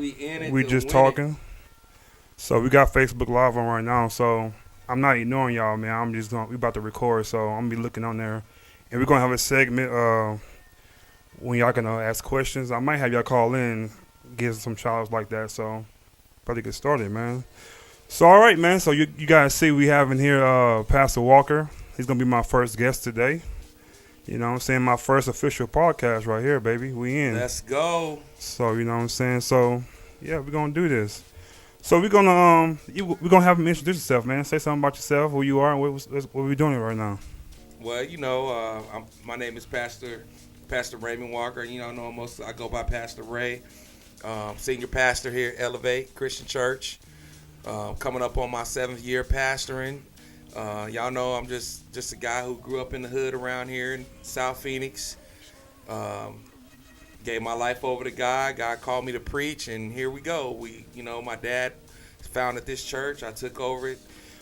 We in it. We To just win it. talking. So we got Facebook Live on right now. So I'm not ignoring y'all, man. I'm just going. We about to record, so I'm gonna be looking on there, and we're gonna have a segment when y'all can ask questions. I might have y'all call in, give some shout outs like that. So probably get started, man. So all right, man. So you guys see we have in here Pastor Walker. He's gonna be my first guest today. You know what I'm saying? My first official podcast right here, baby. We in. Let's go. So you know what I'm saying? So yeah, we're gonna do this. So we're gonna we're gonna have him introduce yourself, man. Say something about yourself, who you are, and what we doing right now. Well, my name is Pastor Raymond Walker. You know, I go by Pastor Ray. Senior pastor here at Elevate Christian Church. Coming up on my 7th year pastoring. Y'all know I'm just a guy who grew up in the hood around here in South Phoenix. Gave my life over to God. God called me to preach, and here we go. My dad founded this church. I took over it.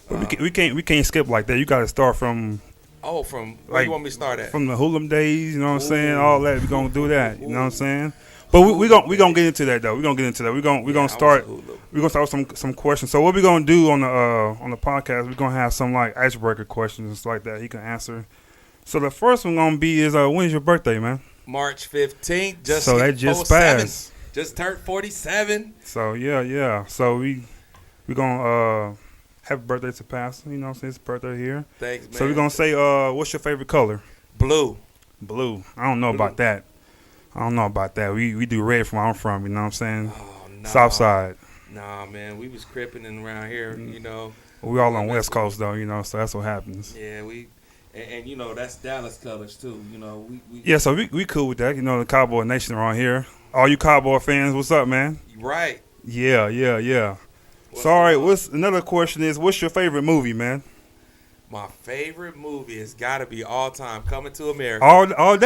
But we can't skip like that. You got to start from From where you want me to start at? from the hoodlum days. You know what I'm saying? Ooh. All that. We gonna do that. You know what I'm saying? But we gonna get into that though. We gonna get into that. We gonna start. We're gonna start with some questions. So what we gonna do on the podcast? We're gonna have some like icebreaker questions and stuff like that. He can answer. So the first one gonna be is when's your birthday, man? March 15th. So that just passed. Just turned 47. So yeah. So we gonna happy birthday to Pastor. You know what I'm saying? It's birthday here. Thanks, man. So we're gonna say what's your favorite color? Blue. Blue. I don't know about that. We do red from where I'm from. You know what I'm saying? Oh, no. South side. Nah, man. We was cripping around here, We all on West Coast though, so that's what happens. Yeah, and that's Dallas colors too. We Yeah, so we cool with that. The Cowboy Nation around here. All you Cowboy fans, what's up, man? right. Yeah. So all right, what's another question is what's your favorite movie, man? My favorite movie has got to be all time Coming to America. All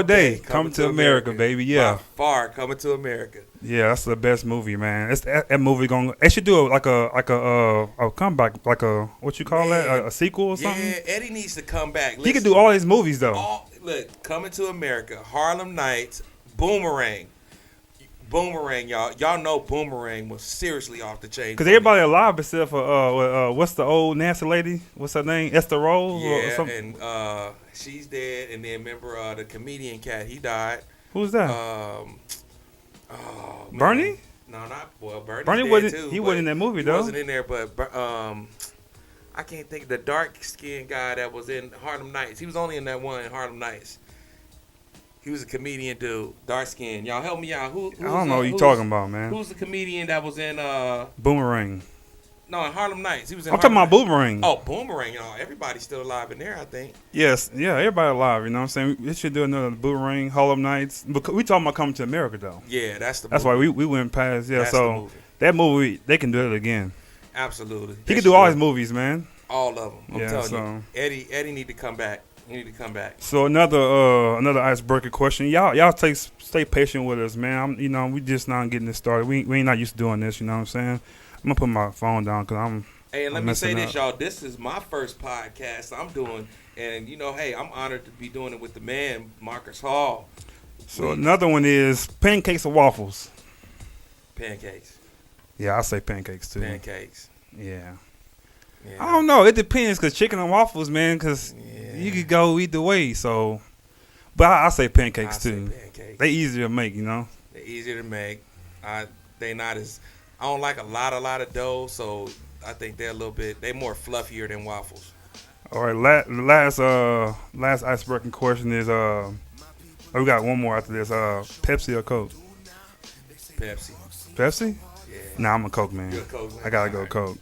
day. Come to America, baby. Yeah. By far, Coming to America. Yeah, that's the best movie, man. That movie They should do like a comeback, like a what you call that, a sequel or something. Yeah, Eddie needs to come back. He can do all his movies though. Look, Coming to America, Harlem Nights, Boomerang, y'all know Boomerang was seriously off the chain. Because everybody alive except for what's the old nasty lady? What's her name? Esther Rose? Yeah, or something? and she's dead. And then remember the comedian cat, he died. Who's that? Man. Bernie? No, Bernie's Bernie dead wasn't. too, He wasn't in that movie he though. He wasn't in there, but I can't think of the dark skinned guy that was in Harlem Nights. He was only in that one in Harlem Nights. He was a comedian dude, dark skin. Y'all help me out. I don't know what you talking about, man. Who's the comedian that was in Boomerang. No, in Harlem Nights. He was in I'm talking about Boomerang. Oh, Boomerang. Everybody's still alive in there, I think. Yes, yeah, everybody alive. You know what I'm saying? We should do another Boomerang, Harlem Nights. But we talking about Coming to America though. Yeah, that's why we went past. Yeah, that's so the movie. that movie they can do it again. Absolutely. He can do all his movies, man. All of them. I'm telling you. Eddie need to come back. He need to come back. So another icebreaker question. Y'all stay patient with us, man. We just not getting this started. We ain't not used to doing this. You know what I'm saying? I'm gonna put my phone down because I'm. Hey, and let I'm me say this, up. y'all. This is my first podcast I'm doing, and hey, I'm honored to be doing it with the man, Marcus Hall. So another one is pancakes or waffles. Pancakes. Yeah, I say pancakes too. Pancakes. Yeah. I don't know. It depends, cause chicken and waffles, man. Cause you could go either way. So, but I say pancakes too. Say pancakes. They easier to make, They're easier to make. They not as. I don't like a lot of dough, so I think they're they more fluffier than waffles. All right. Last icebreaking question is we got one more after this. Pepsi or Coke? Pepsi. Pepsi? Yeah. Nah, I'm a Coke man. You're a Coke man. I gotta go Coke.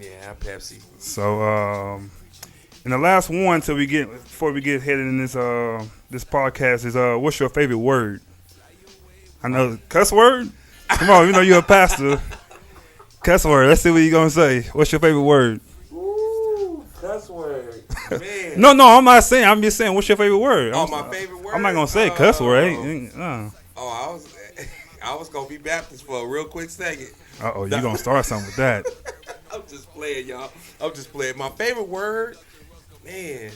Yeah, I'm Pepsi. So, and the last one before we get headed in this podcast is what's your favorite word? I know cuss word. Come on, you're a pastor. Cuss word. Let's see what you're gonna say. What's your favorite word? Ooh, cuss word. Man. No, I'm not saying. I'm just saying. What's your favorite word? My favorite word. I'm not gonna say cuss word. I was gonna be Baptist for a real quick second. You gonna start something with that? I'm just playing, y'all. I'm just playing. My favorite word, man.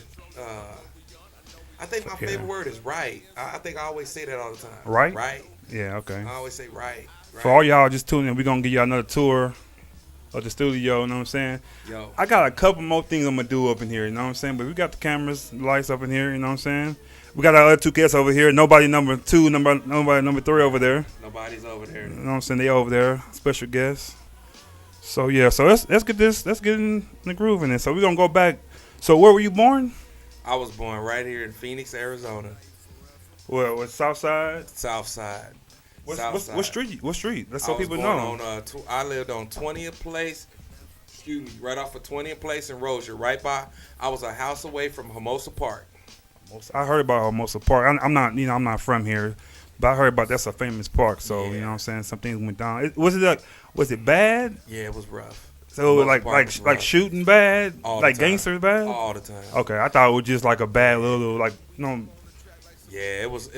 I think my favorite word is right. I think I always say that all the time. Right? Right. Yeah. Okay. I always say right. For all y'all just tuning in, we're going to give y'all another tour of the studio, you know what I'm saying? Yo. I got a couple more things I'm going to do up in here, you know what I'm saying? But we got the cameras, the lights up in here, you know what I'm saying? We got our other two guests over here. Nobody number 2, nobody number 3 over there. Nobody's over there. You know what I'm saying? They over there, special guests. So yeah, so let's get in the groove in it. So we're gonna go back. So where were you born? I was born right here in Phoenix, Arizona. What South Side? South Side. What street? What street? That's so people know. I lived on 20th Place. Excuse me, right off of 20th Place in Rozier, right by. I was a house away from Hermosa Park. I heard about Hermosa Park. I'm not from here, but I heard about that's a famous park. So Yeah. you know what I'm saying. Some things went down. Was it bad? Yeah, it was rough. So Hermosa Park was like rough. shooting bad, All the like time. gangsters bad. All the time. Okay, I thought it was just like a bad little like Yeah, it was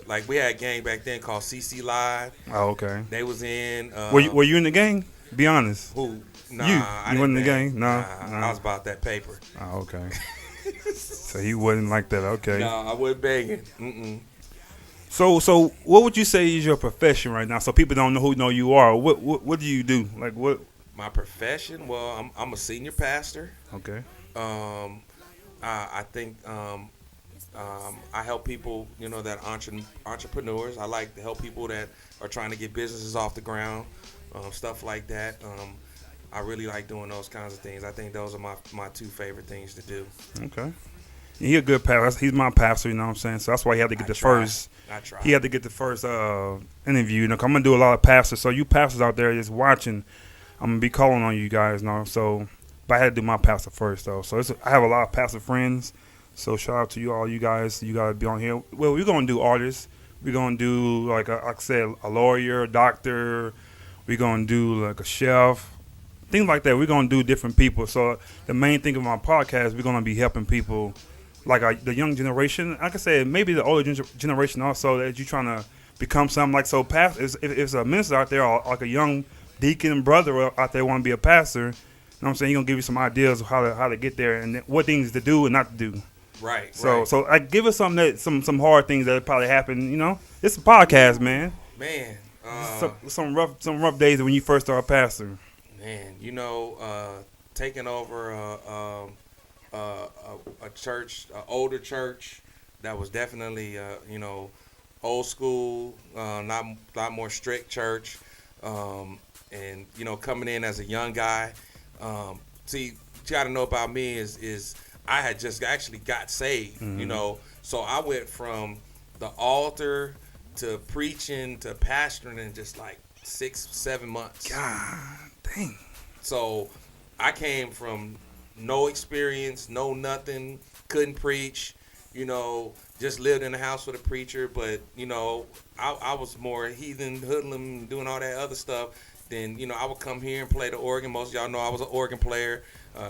like we had a gang back then called CC Live. Oh, okay. They was in. Were you in the gang? Be honest. Who? Nah, You I wasn't in the didn't. gang? Nah. I was about that paper. Oh, okay. So he wasn't like that. Okay. No, I wasn't begging. Mm-mm. So what would you say is your profession right now? So people don't know who know you are. What do you do? Like what? My profession? Well, I'm a senior pastor. Okay. I think I help people, that entrepreneurs. I like to help people that are trying to get businesses off the ground, stuff like that. I really like doing those kinds of things. I think those are my 2 favorite things to do. Okay. He a good pastor. He's my pastor, you know what I'm saying? So that's why he had to get the first. I try. He had to get the first interview. You know, 'cause I'm gonna do a lot of pastors. So you pastors out there just watching, I'm gonna be calling on you guys now. So, but I had to do my pastor first though. So I have a lot of pastor friends. So shout out to you all, you guys. You gotta be on here. Well, we're gonna do artists. We're gonna do like I said, a lawyer, a doctor. We're gonna do like a chef. Things like that. We're going to do different people. So the main thing of my podcast, we're going to be helping people like the young generation. Like I said, maybe the older generation also that you're trying to become something like. So if it's a minister out there or like a young deacon brother out there want to be a pastor, you know what I'm saying? He's going to give you some ideas of how to get there and what things to do and not to do. Right. So give us some hard things that probably happen. It's a podcast, man. Man. Some rough days when you first start a pastor. Man, taking over a church, an older church that was definitely, old school, lot more strict church, and coming in as a young guy. See, what you got to know about me is I had just actually got saved, so I went from the altar to preaching to pastoring in just like 6-7 months. God dang. So I came from no experience, no nothing, couldn't preach, just lived in the house with a preacher. But, I was more heathen, hoodlum, doing all that other stuff. Then, I would come here and play the organ. Most of y'all know I was an organ player,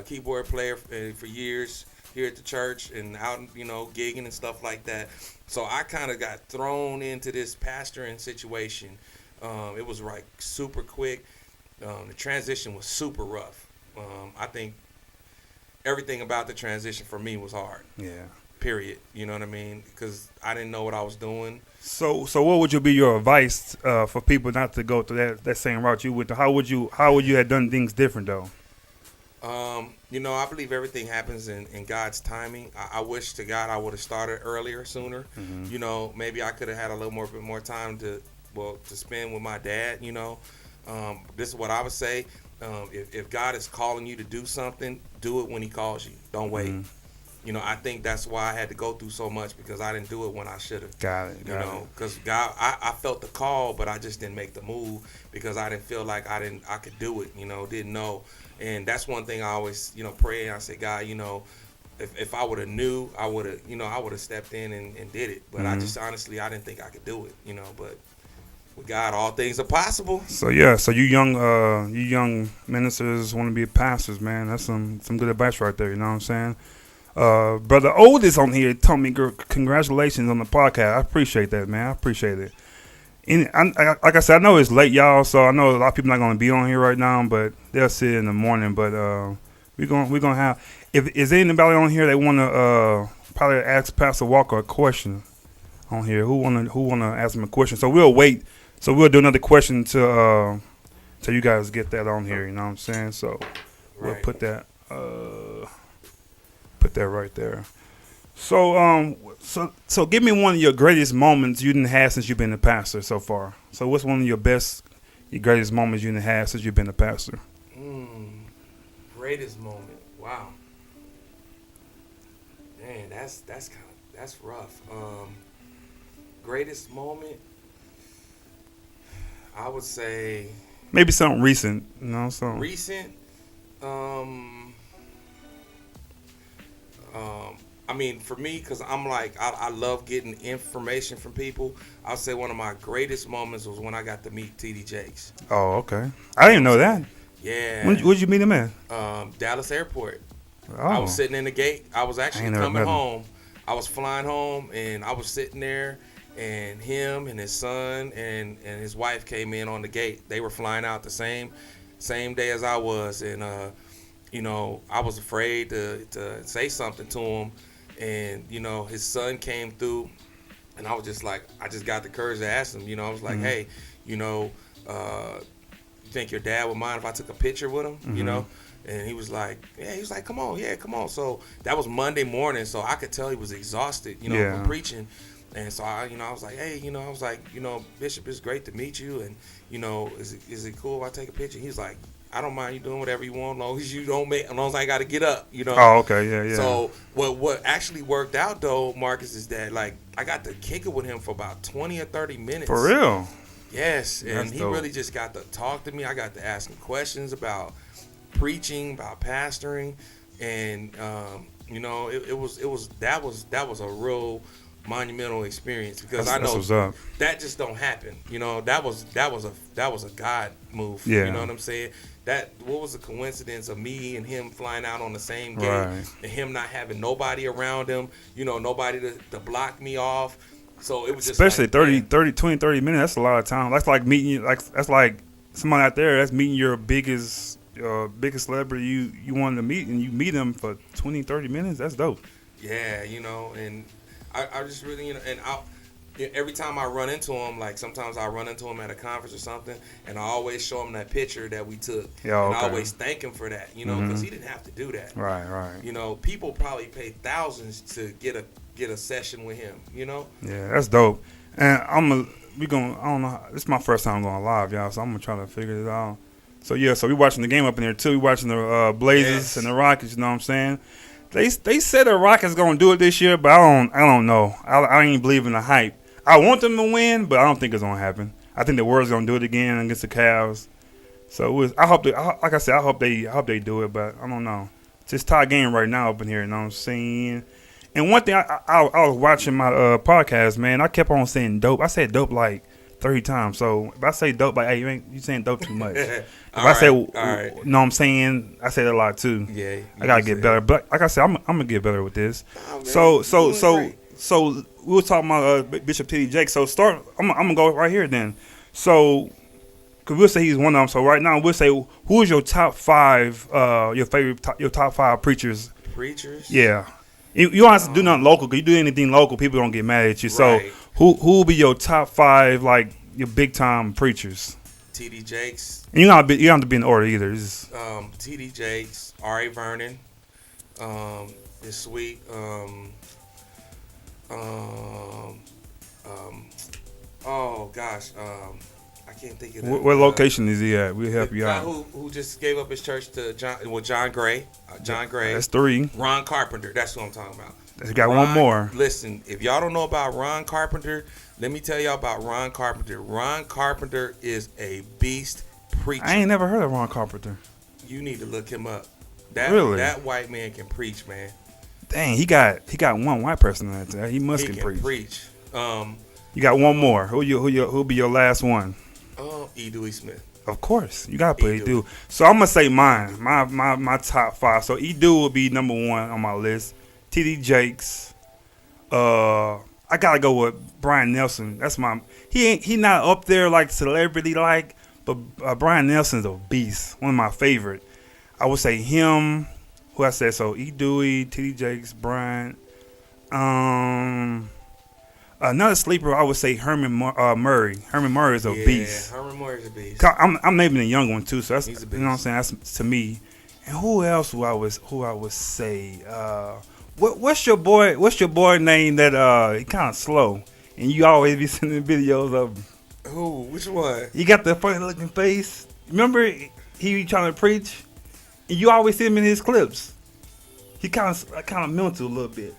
keyboard player for years here at the church and out, gigging and stuff like that. So I kind of got thrown into this pastoring situation. It was like super quick. The transition was super rough. I think everything about the transition for me was hard. Yeah. Period. You know what I mean? Because I didn't know what I was doing. So what would be your advice for people not to go through that same route you went to? How would you have done things different though? I believe everything happens in God's timing. I wish to God I would have started earlier, sooner. Mm-hmm. Maybe I could have had a little bit more time to spend with my dad. This is what I would say. If God is calling you to do something, do it when he calls you. Don't wait. Mm-hmm. I think that's why I had to go through so much because I didn't do it when I should have. Got it. Because God, I felt the call, but I just didn't make the move because I didn't feel like I could do it. Didn't know. And that's one thing I always, pray. And I say, God, if I would have knew, I would have stepped in and did it. But I just honestly, I didn't think I could do it. But with God, all things are possible. So you young ministers want to be pastors, man. That's some good advice right there. You know what I'm saying? Brother Oldest on here told me, congratulations on the podcast. I appreciate that, man. I appreciate it. And like I said, I know it's late, y'all, so I know a lot of people not going to be on here right now, but they'll see it in the morning. But we're gonna have, if is anybody on here that want to probably ask Pastor Walker a question on here, who wanna ask him a question? So we'll wait So we'll do another question to you guys get that on here. You know what I'm saying? So we'll Right. put that right there. So so give me one of your greatest moments you didn't have since you've been a pastor so far. So what's one of your greatest moments you didn't have since you've been a pastor? Greatest moment. Wow. Man, that's rough. Greatest moment. I would say Maybe something recent. You know, so recent. Um, I mean, for me, because I'm like, I love getting information from people. I'll say one of my greatest moments was when I got to meet TD Jakes. oh, okay. I didn't know that. Yeah. Where'd you meet him at? Dallas Airport. I was Oh, sitting in the gate. I was I actually ain't never coming met him. home. I was flying home, and I was sitting there, and him and his son and his wife came in on the gate. They were flying out the same day as I was, and I was afraid to say something to him, and his son came through, and I was just like, I just got the courage to ask him. I was like, Mhm. hey, you think your dad would mind if I took a picture with him? Mhm. And he was like, yeah, he was like, come on, yeah, come on. So that was Monday morning, so I could tell he was exhausted, Yeah. from preaching. And so I was like, hey, I was like, Bishop, it's great to meet you, and is it cool if I take a picture? He's like, I don't mind you doing whatever you want, as long as you don't make, as long as I ain't got to get up. Oh, okay, yeah, yeah. So what actually worked out though, Marcus, is that like I got to kick it with him for about 20 or 30 minutes. For real. Yes, and That's he dope. really just got to talk to me. I got to ask him questions about preaching, about pastoring, and that was a real monumental experience because I That's know what's up. that just don't happen. That was a God move. Yeah. You know what I'm saying? What was the coincidence of me and him flying out on the same gate, Right. and him not having nobody around him, nobody to block me off. So it was just Especially like, 30 minutes. That's a lot of time. That's like meeting that's like somebody out there. That's meeting your biggest celebrity you wanted to meet, and you meet them for 20, 30 minutes. That's dope. yeah, and I just really, and every time I run into him, like sometimes I run into him at a conference or something, and I always show him that picture that we took, Yeah, and okay. I always thank him for that, because he didn't have to do that. Right, right. People probably pay thousands to get a session with him. Yeah, that's dope. And I don't know. This is my first time going live, y'all. So I'm gonna try to figure it out. So yeah, so we watching the game up in there too. We watching the Blazers Yes. and the Rockets. You know what I'm saying? They said the Rockets gonna do it this year, but I don't know. I ain't believe in the hype. I want them to win, but I don't think it's gonna happen. I think the Warriors gonna do it again against the Cavs. So I hope like I said, I hope they do it, but I don't know. It's just tie game right now up in here. You know what I'm saying? And one thing, I was watching my podcast, man. I kept on saying dope. I said dope like 30 times. So if I say dope, like, hey, you saying dope too much. If I say, all right. know what I'm saying, I say that a lot too. Yeah, I gotta get better. But like I said, I'm gonna get better with this. Nah, man, So you doing great. so we were talking about Bishop T.D. Jake. So I'm gonna go right here then. So, cause we'll say he's one of them. So right now we'll say, who is your top five? Your top five preachers? Preachers. Yeah. You don't have to do nothing local. Cause you do anything local, people don't get mad at you. So Right. who will be your top five, like your big time preachers? T.D. Jakes, And you don't have to be in order either. It's just, T.D. Jakes, R.A. Vernon, is sweet. Oh gosh, I can't think of that. what location is he at? We'll help The you guy out. who just gave up his church to John Gray. John Gray. That's three. Ron Carpenter. That's what I'm talking about. He got one more. Listen, if y'all don't know about Ron Carpenter, let me tell y'all about Ron Carpenter. Ron Carpenter is a beast preacher. I ain't never heard of Ron Carpenter. You need to look him up. Really? That white man can preach, man. Dang, he got one white person in there. He must He can can preach. preach. You got one more. Who'll be your last one? E. Dewey Smith. Of course, you gotta put E. Edu. So I'm gonna say mine. My top five. So Edu will be number one on my list. T.D. Jakes. I gotta go with Brian Nelson. That's he not up there like celebrity like, but Brian Nelson's a beast. One of my favorite. I would say him. Who I said so? E. Dewey, T.D. Jakes, Brian. Another sleeper, I would say Murray. Herman Murray is a beast. Herman Murray's a beast. I'm naming a young one too, so that's, He's a you know what I'm beast. saying. That's to me. And who else? Who I would say? What's your boy? What's your boy name that he kind of slow, and you always be sending videos of him. Who? Which one? He got the funny looking face. Remember he be trying to preach, and you always see him in his clips. He kind of mental a little bit.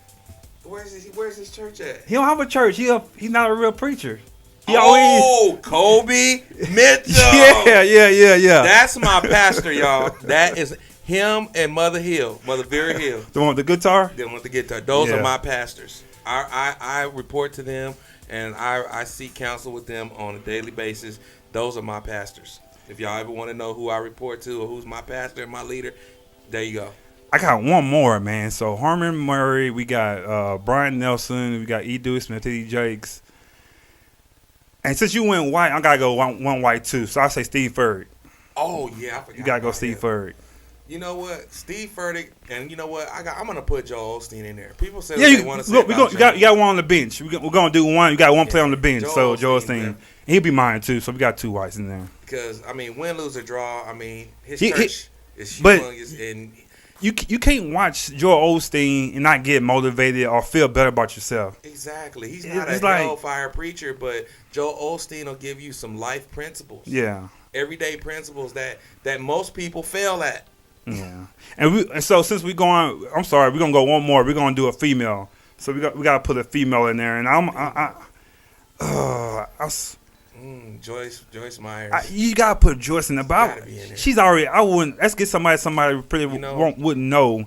Where's his church at? He don't have a church. He's not a real preacher. Kobe Mitchell. Yeah. That's my pastor, y'all. That is him and Mother Vera Hill. The one with the guitar? Them with the guitar. Those Yeah. are my pastors. I report to them, and I seek counsel with them on a daily basis. Those are my pastors. If y'all ever want to know who I report to or who's my pastor and my leader, there you go. I got one more, man. So Herman Murray, we got Brian Nelson, we got E. Dewey Smith, T. Jakes. And since you went white, I gotta go one white too. So I say Steve Furtick. Oh yeah, I forgot. You gotta go about Steve him. Furtick. You know what, Steve Furtick, and you know what, I'm gonna put Joel Osteen in there. People say Yeah, what they want to say about you got one on the bench. We're gonna do one. You got one player on the bench. Joel So Joel Osteen, Osteen, he'll be mine too. So we got two whites in there. because I mean, win, lose or draw. I mean, his He- church is but- humongous, and You can't watch Joel Osteen and not get motivated or feel better about yourself. exactly, he's It's not a like- hellfire preacher, but Joel Osteen will give you some life principles, Yeah. everyday principles that most people fail at. Yeah, and so since we're going, I'm sorry, we're gonna go one more. We're gonna do a female, so we gotta put a female in there. And Joyce Myers. you gotta put Joyce in there. But Gotta be in there. she's already. I wouldn't. Let's get somebody pretty wouldn't know.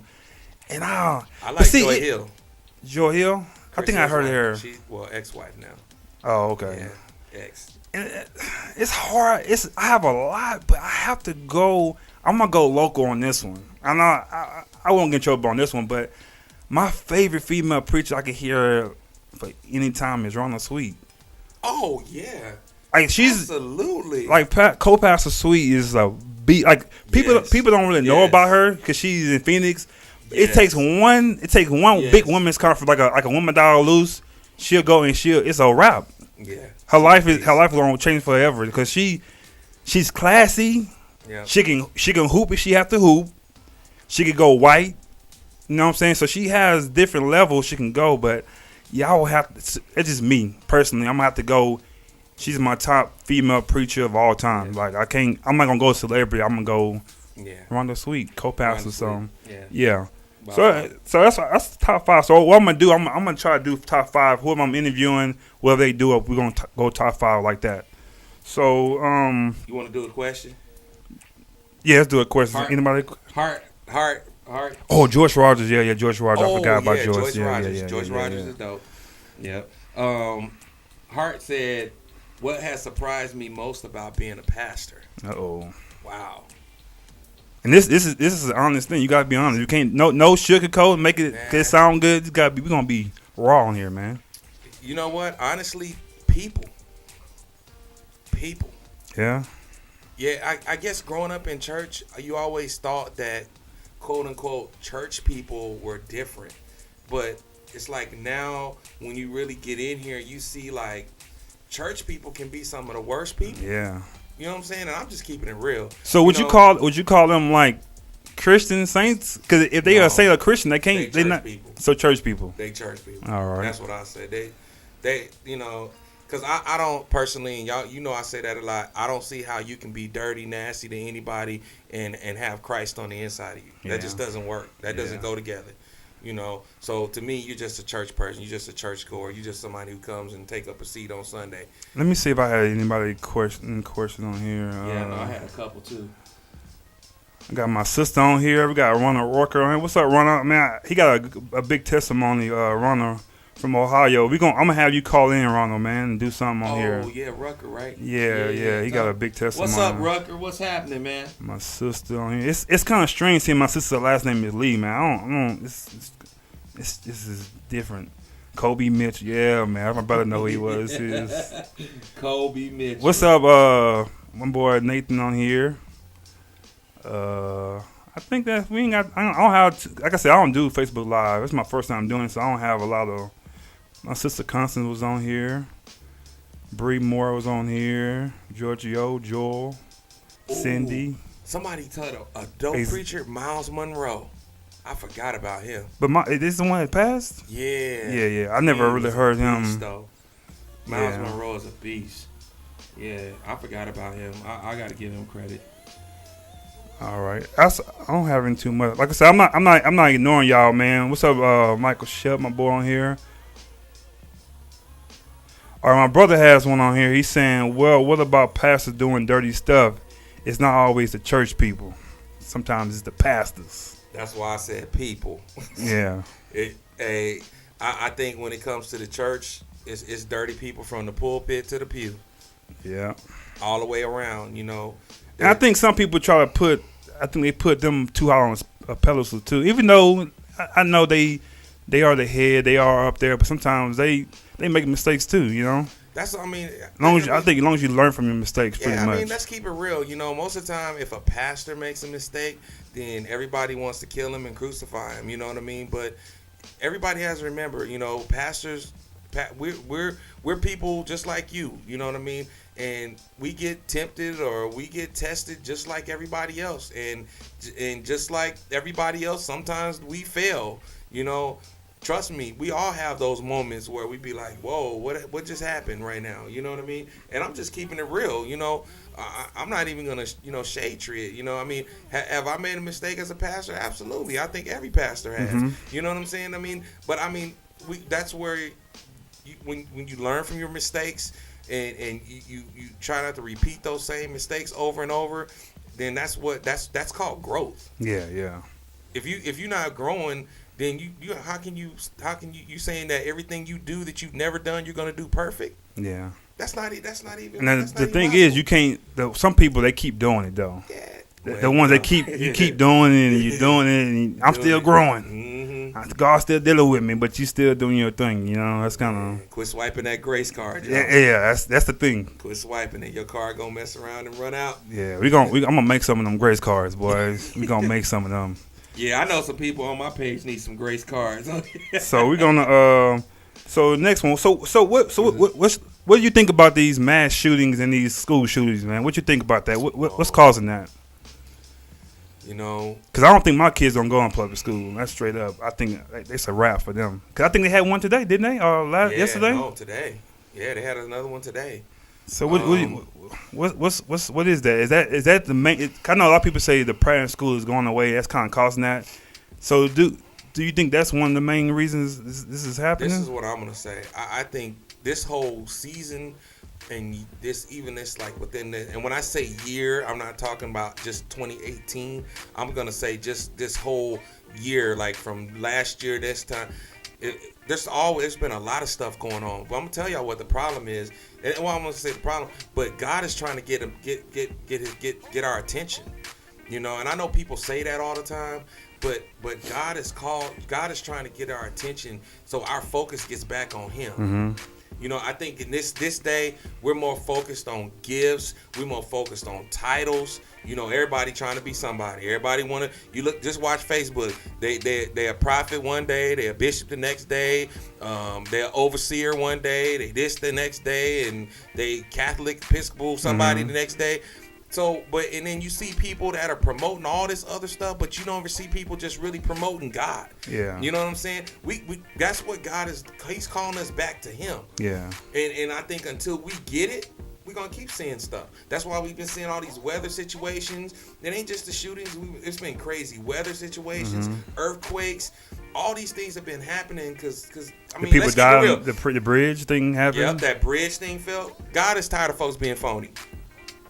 And I but like see, Joy Hill. Joy Hill. I think I heard of her. She's ex-wife now. Oh, okay. Yeah, ex. And it's hard. I have a lot, but I have to go. I'm gonna go local on this one. I know I won't get in trouble on this one, but my favorite female preacher I can hear for any time is Rhonda Sweet. Oh yeah, Like she's absolutely like co-pastor Sweet is a beat. Like people Yes. don't really know Yes. about her because she's in Phoenix. Yes. It takes one Yes. big women's conference like a woman dial loose. She'll go and it's a wrap. yeah. Her life gonna change forever because she's classy. Yeah. She can hoop if she have to hoop. She could go white. You know what I'm saying? So she has different levels she can go, but yeah, I will have to, it's just me personally. I'm gonna have to go. She's my top female preacher of all time. Yeah. Like I'm not gonna go celebrity. I'm gonna go Yeah. Rhonda Sweet, co-pastor. Rhonda So Sweet. yeah. Wow. So that's top five. So what I'm gonna do, I'm gonna try to do top five. Whoever I'm interviewing, whether they do it, we're gonna go top five like that. So You want to do a question? yeah, let's do a question. Heart. Anybody? Heart. Oh, George Rogers. Yeah, George Rogers. I forgot about yeah, George. Yeah, Rogers. yeah, George yeah, Rogers yeah. is dope. Yep. Hart said, "What has surprised me most about being a pastor?" Uh-oh. Wow. And this is an honest thing. You gotta be honest. You can't no sugarcoat. Make it sound good. It's gotta be. We're gonna be raw on here, man. You know what? Honestly, people. Yeah. Yeah, I guess growing up in church, you always thought that, quote unquote, church people were different. But it's like now when you really get in here, you see like church people can be some of the worst people. Yeah. You know what I'm saying? And I'm just keeping it real. So would you call them like Christian saints? Because if they are say a Christian, they can't. They They church not. people. So church people. They church people. All right. That's what I said. They you know, because I don't personally, and y'all, you know I say that a lot, I don't see how you can be dirty, nasty to anybody and have Christ on the inside of you. Yeah. That just doesn't work. That doesn't go together. You know, so to me, you're just a church person. You're just a church goer. You're just somebody who comes and take up a seat on Sunday. Let me see if I had anybody question on here. Yeah, no, I had a couple too. I got my sister on here. We got Ronald Walker on here. What's up, Ronald? Man, he got a big testimony. Ronald from Ohio. I'm gonna have you call in, Ronald, man, and do something on here. Oh yeah, Rucker, right? Yeah. He got a big testimony. What's up, Rucker? What's happening, man? My sister on here. It's kind of strange seeing my sister's last name is Lee, man. I don't. This is different. Kobe Mitch, yeah, man. My brother know who he was. Kobe Mitchell. What's up, my boy Nathan on here? I think that we ain't got. I don't have. Like I said, I don't do Facebook Live. It's my first time doing it, so I don't have a lot of My sister Constance was on here. Bree Moore was on here. Giorgio, Joel, Ooh, Cindy. somebody told a dope preacher, Miles Monroe. I forgot about him. But is this the one that passed? Yeah. Yeah. I never really heard him. Though. Miles Monroe is a beast. Yeah, I forgot about him. I got to give him credit. All right. I don't have any too much. Like I said, I'm not ignoring y'all, man. What's up, Michael Shep, my boy on here? All right, my brother has one on here. He's saying, well, what about pastors doing dirty stuff? It's not always the church people. Sometimes it's the pastors. That's why I said people. Yeah. I think when it comes to the church, it's dirty people from the pulpit to the pew. Yeah. All the way around, you know. And I think some people try to they put them too high on a pedestal too. Even though I know they are the head, they are up there, but sometimes they make mistakes too, you know. That's I mean. I think as long as you learn from your mistakes, pretty much. I mean, let's keep it real. You know, most of the time, if a pastor makes a mistake, then everybody wants to kill him and crucify him. You know what I mean? But everybody has to remember, you know, pastors, we're people just like you. You know what I mean? And we get tempted or we get tested just like everybody else, and just like everybody else, sometimes we fail. You know. Trust me, we all have those moments where we be like, whoa, what just happened right now? You know what I mean? And I'm just keeping it real, you know. I'm not even going to, you know, shade tree it. You know, I mean, have I made a mistake as a pastor? Absolutely. I think every pastor has. Mm-hmm. You know what I'm saying? I mean, but I mean, that's where when you learn from your mistakes and you try not to repeat those same mistakes over and over, then that's called growth. Yeah. If you're not growing, then you how can you saying that everything you do that you've never done you're gonna do perfect? Yeah. That's not even. And the thing is, you can't. Some people they keep doing it though. Yeah. The ones that keep doing it and you're doing it, and I'm still growing. Mm-hmm. God's still dealing with me, but you still doing your thing. You know, that's kind of. Quit swiping that grace card. Y'all. Yeah. That's the thing. Quit swiping it. Your card gonna mess around and run out. Yeah, I'm gonna make some of them grace cards, boys. We gonna make some of them. Yeah, I know some people on my page need some grace cards. So we're gonna so next one. So what do you think about these mass shootings and these school shootings, man? What you think about that? What's causing that? You know, because I don't think my kids don't go in public school. That's straight up. I think it's a wrap for them. Because I think they had one today, didn't they? Or yesterday? No, today. Yeah, they had another one today. So what is that? Is that the main? I know a lot of people say the prayer in school is going away. That's kind of causing that. So do you think that's one of the main reasons this is happening? This is what I'm gonna say. I think this whole season and this like within the, and when I say year, I'm not talking about just 2018. I'm gonna say just this whole year, like from last year this time. There's been a lot of stuff going on, but I'm gonna tell y'all what the problem is. And I'm gonna say the problem, but God is trying to get our attention, you know. And I know people say that all the time, but God is trying to get our attention, so our focus gets back on Him. Mm-hmm. You know, I think in this day, we're more focused on gifts. We're more focused on titles. You know, everybody trying to be somebody. Everybody just watch Facebook. They a prophet one day. They a bishop the next day. They a overseer one day. They this the next day. And they Catholic, Episcopal, somebody the next day. So, and then you see people that are promoting all this other stuff, but you don't ever see people just really promoting God. Yeah. You know what I'm saying? We that's what God is. He's calling us back to Him. Yeah. And I think until we get it, we're gonna keep seeing stuff. That's why we've been seeing all these weather situations. It ain't just the shootings. It's been crazy. Weather situations, earthquakes, all these things have been happening because I mean, people died. The bridge thing happened. Yep, that bridge thing fell. God is tired of folks being phony.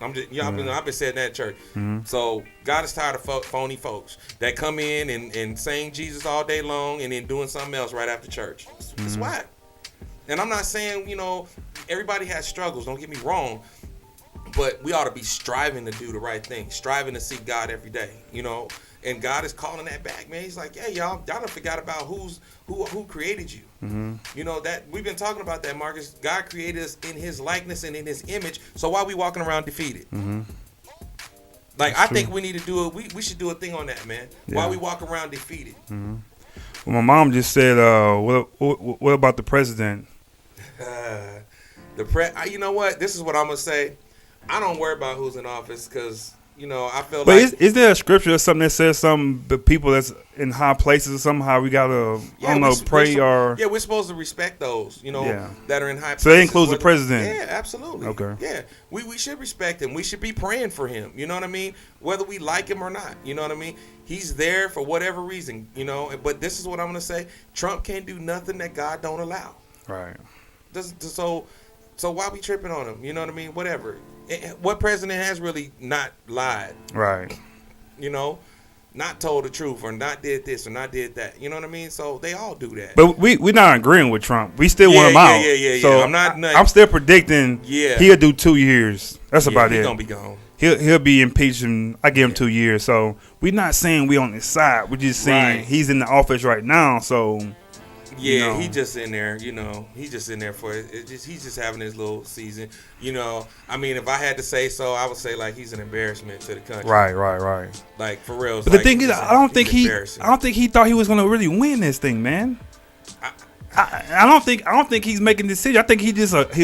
I've been saying that in church. Mm-hmm. So God is tired of phony folks that come in and saying Jesus all day long and then doing something else right after church. It's whack. And I'm not saying, you know, everybody has struggles. Don't get me wrong. But we ought to be striving to do the right thing, striving to seek God every day, you know. And God is calling that back, man. He's like, hey, y'all done forgot about who created you. Mm-hmm. You know, that we've been talking about that, Marcus. God created us in His likeness and in His image. So why are we walking around defeated? Mm-hmm. Like, I think we need to do it. We should do a thing on that, man. Yeah. Why we walk around defeated? Mm-hmm. Well, my mom just said, what about the president? You know what? This is what I'm gonna say. I don't worry about who's in office because I feel But like is there a scripture or something that says the people that's in high places or somehow we gotta pray or we're supposed to respect those that are in high places. So that includes the president. Yeah, absolutely. Okay. Yeah, we should respect him. We should be praying for him. You know what I mean? Whether we like him or not. You know what I mean? He's there for whatever reason. But this is what I'm gonna say. Trump can't do nothing that God don't allow. Right. So why we tripping on him? You know what I mean? Whatever. What president has really not lied? Right. Not told the truth or not did this or not did that. You know what I mean? So they all do that. But we're not agreeing with Trump. We still want him out. Yeah. So I'm still predicting he'll do 2 years. That's about it. He's gonna be gone. He'll be impeached and I give him 2 years. So we're not saying we on his side. We're just saying he's in the office right now. So yeah, he just in there. He's just in there for it. He's just having his little season. I mean, if I had to say so, I would say like he's an embarrassment to the country. Right. Like for real. But the thing is, I don't think he thought he was gonna really win this thing, man. I don't think he's making decisions. I think he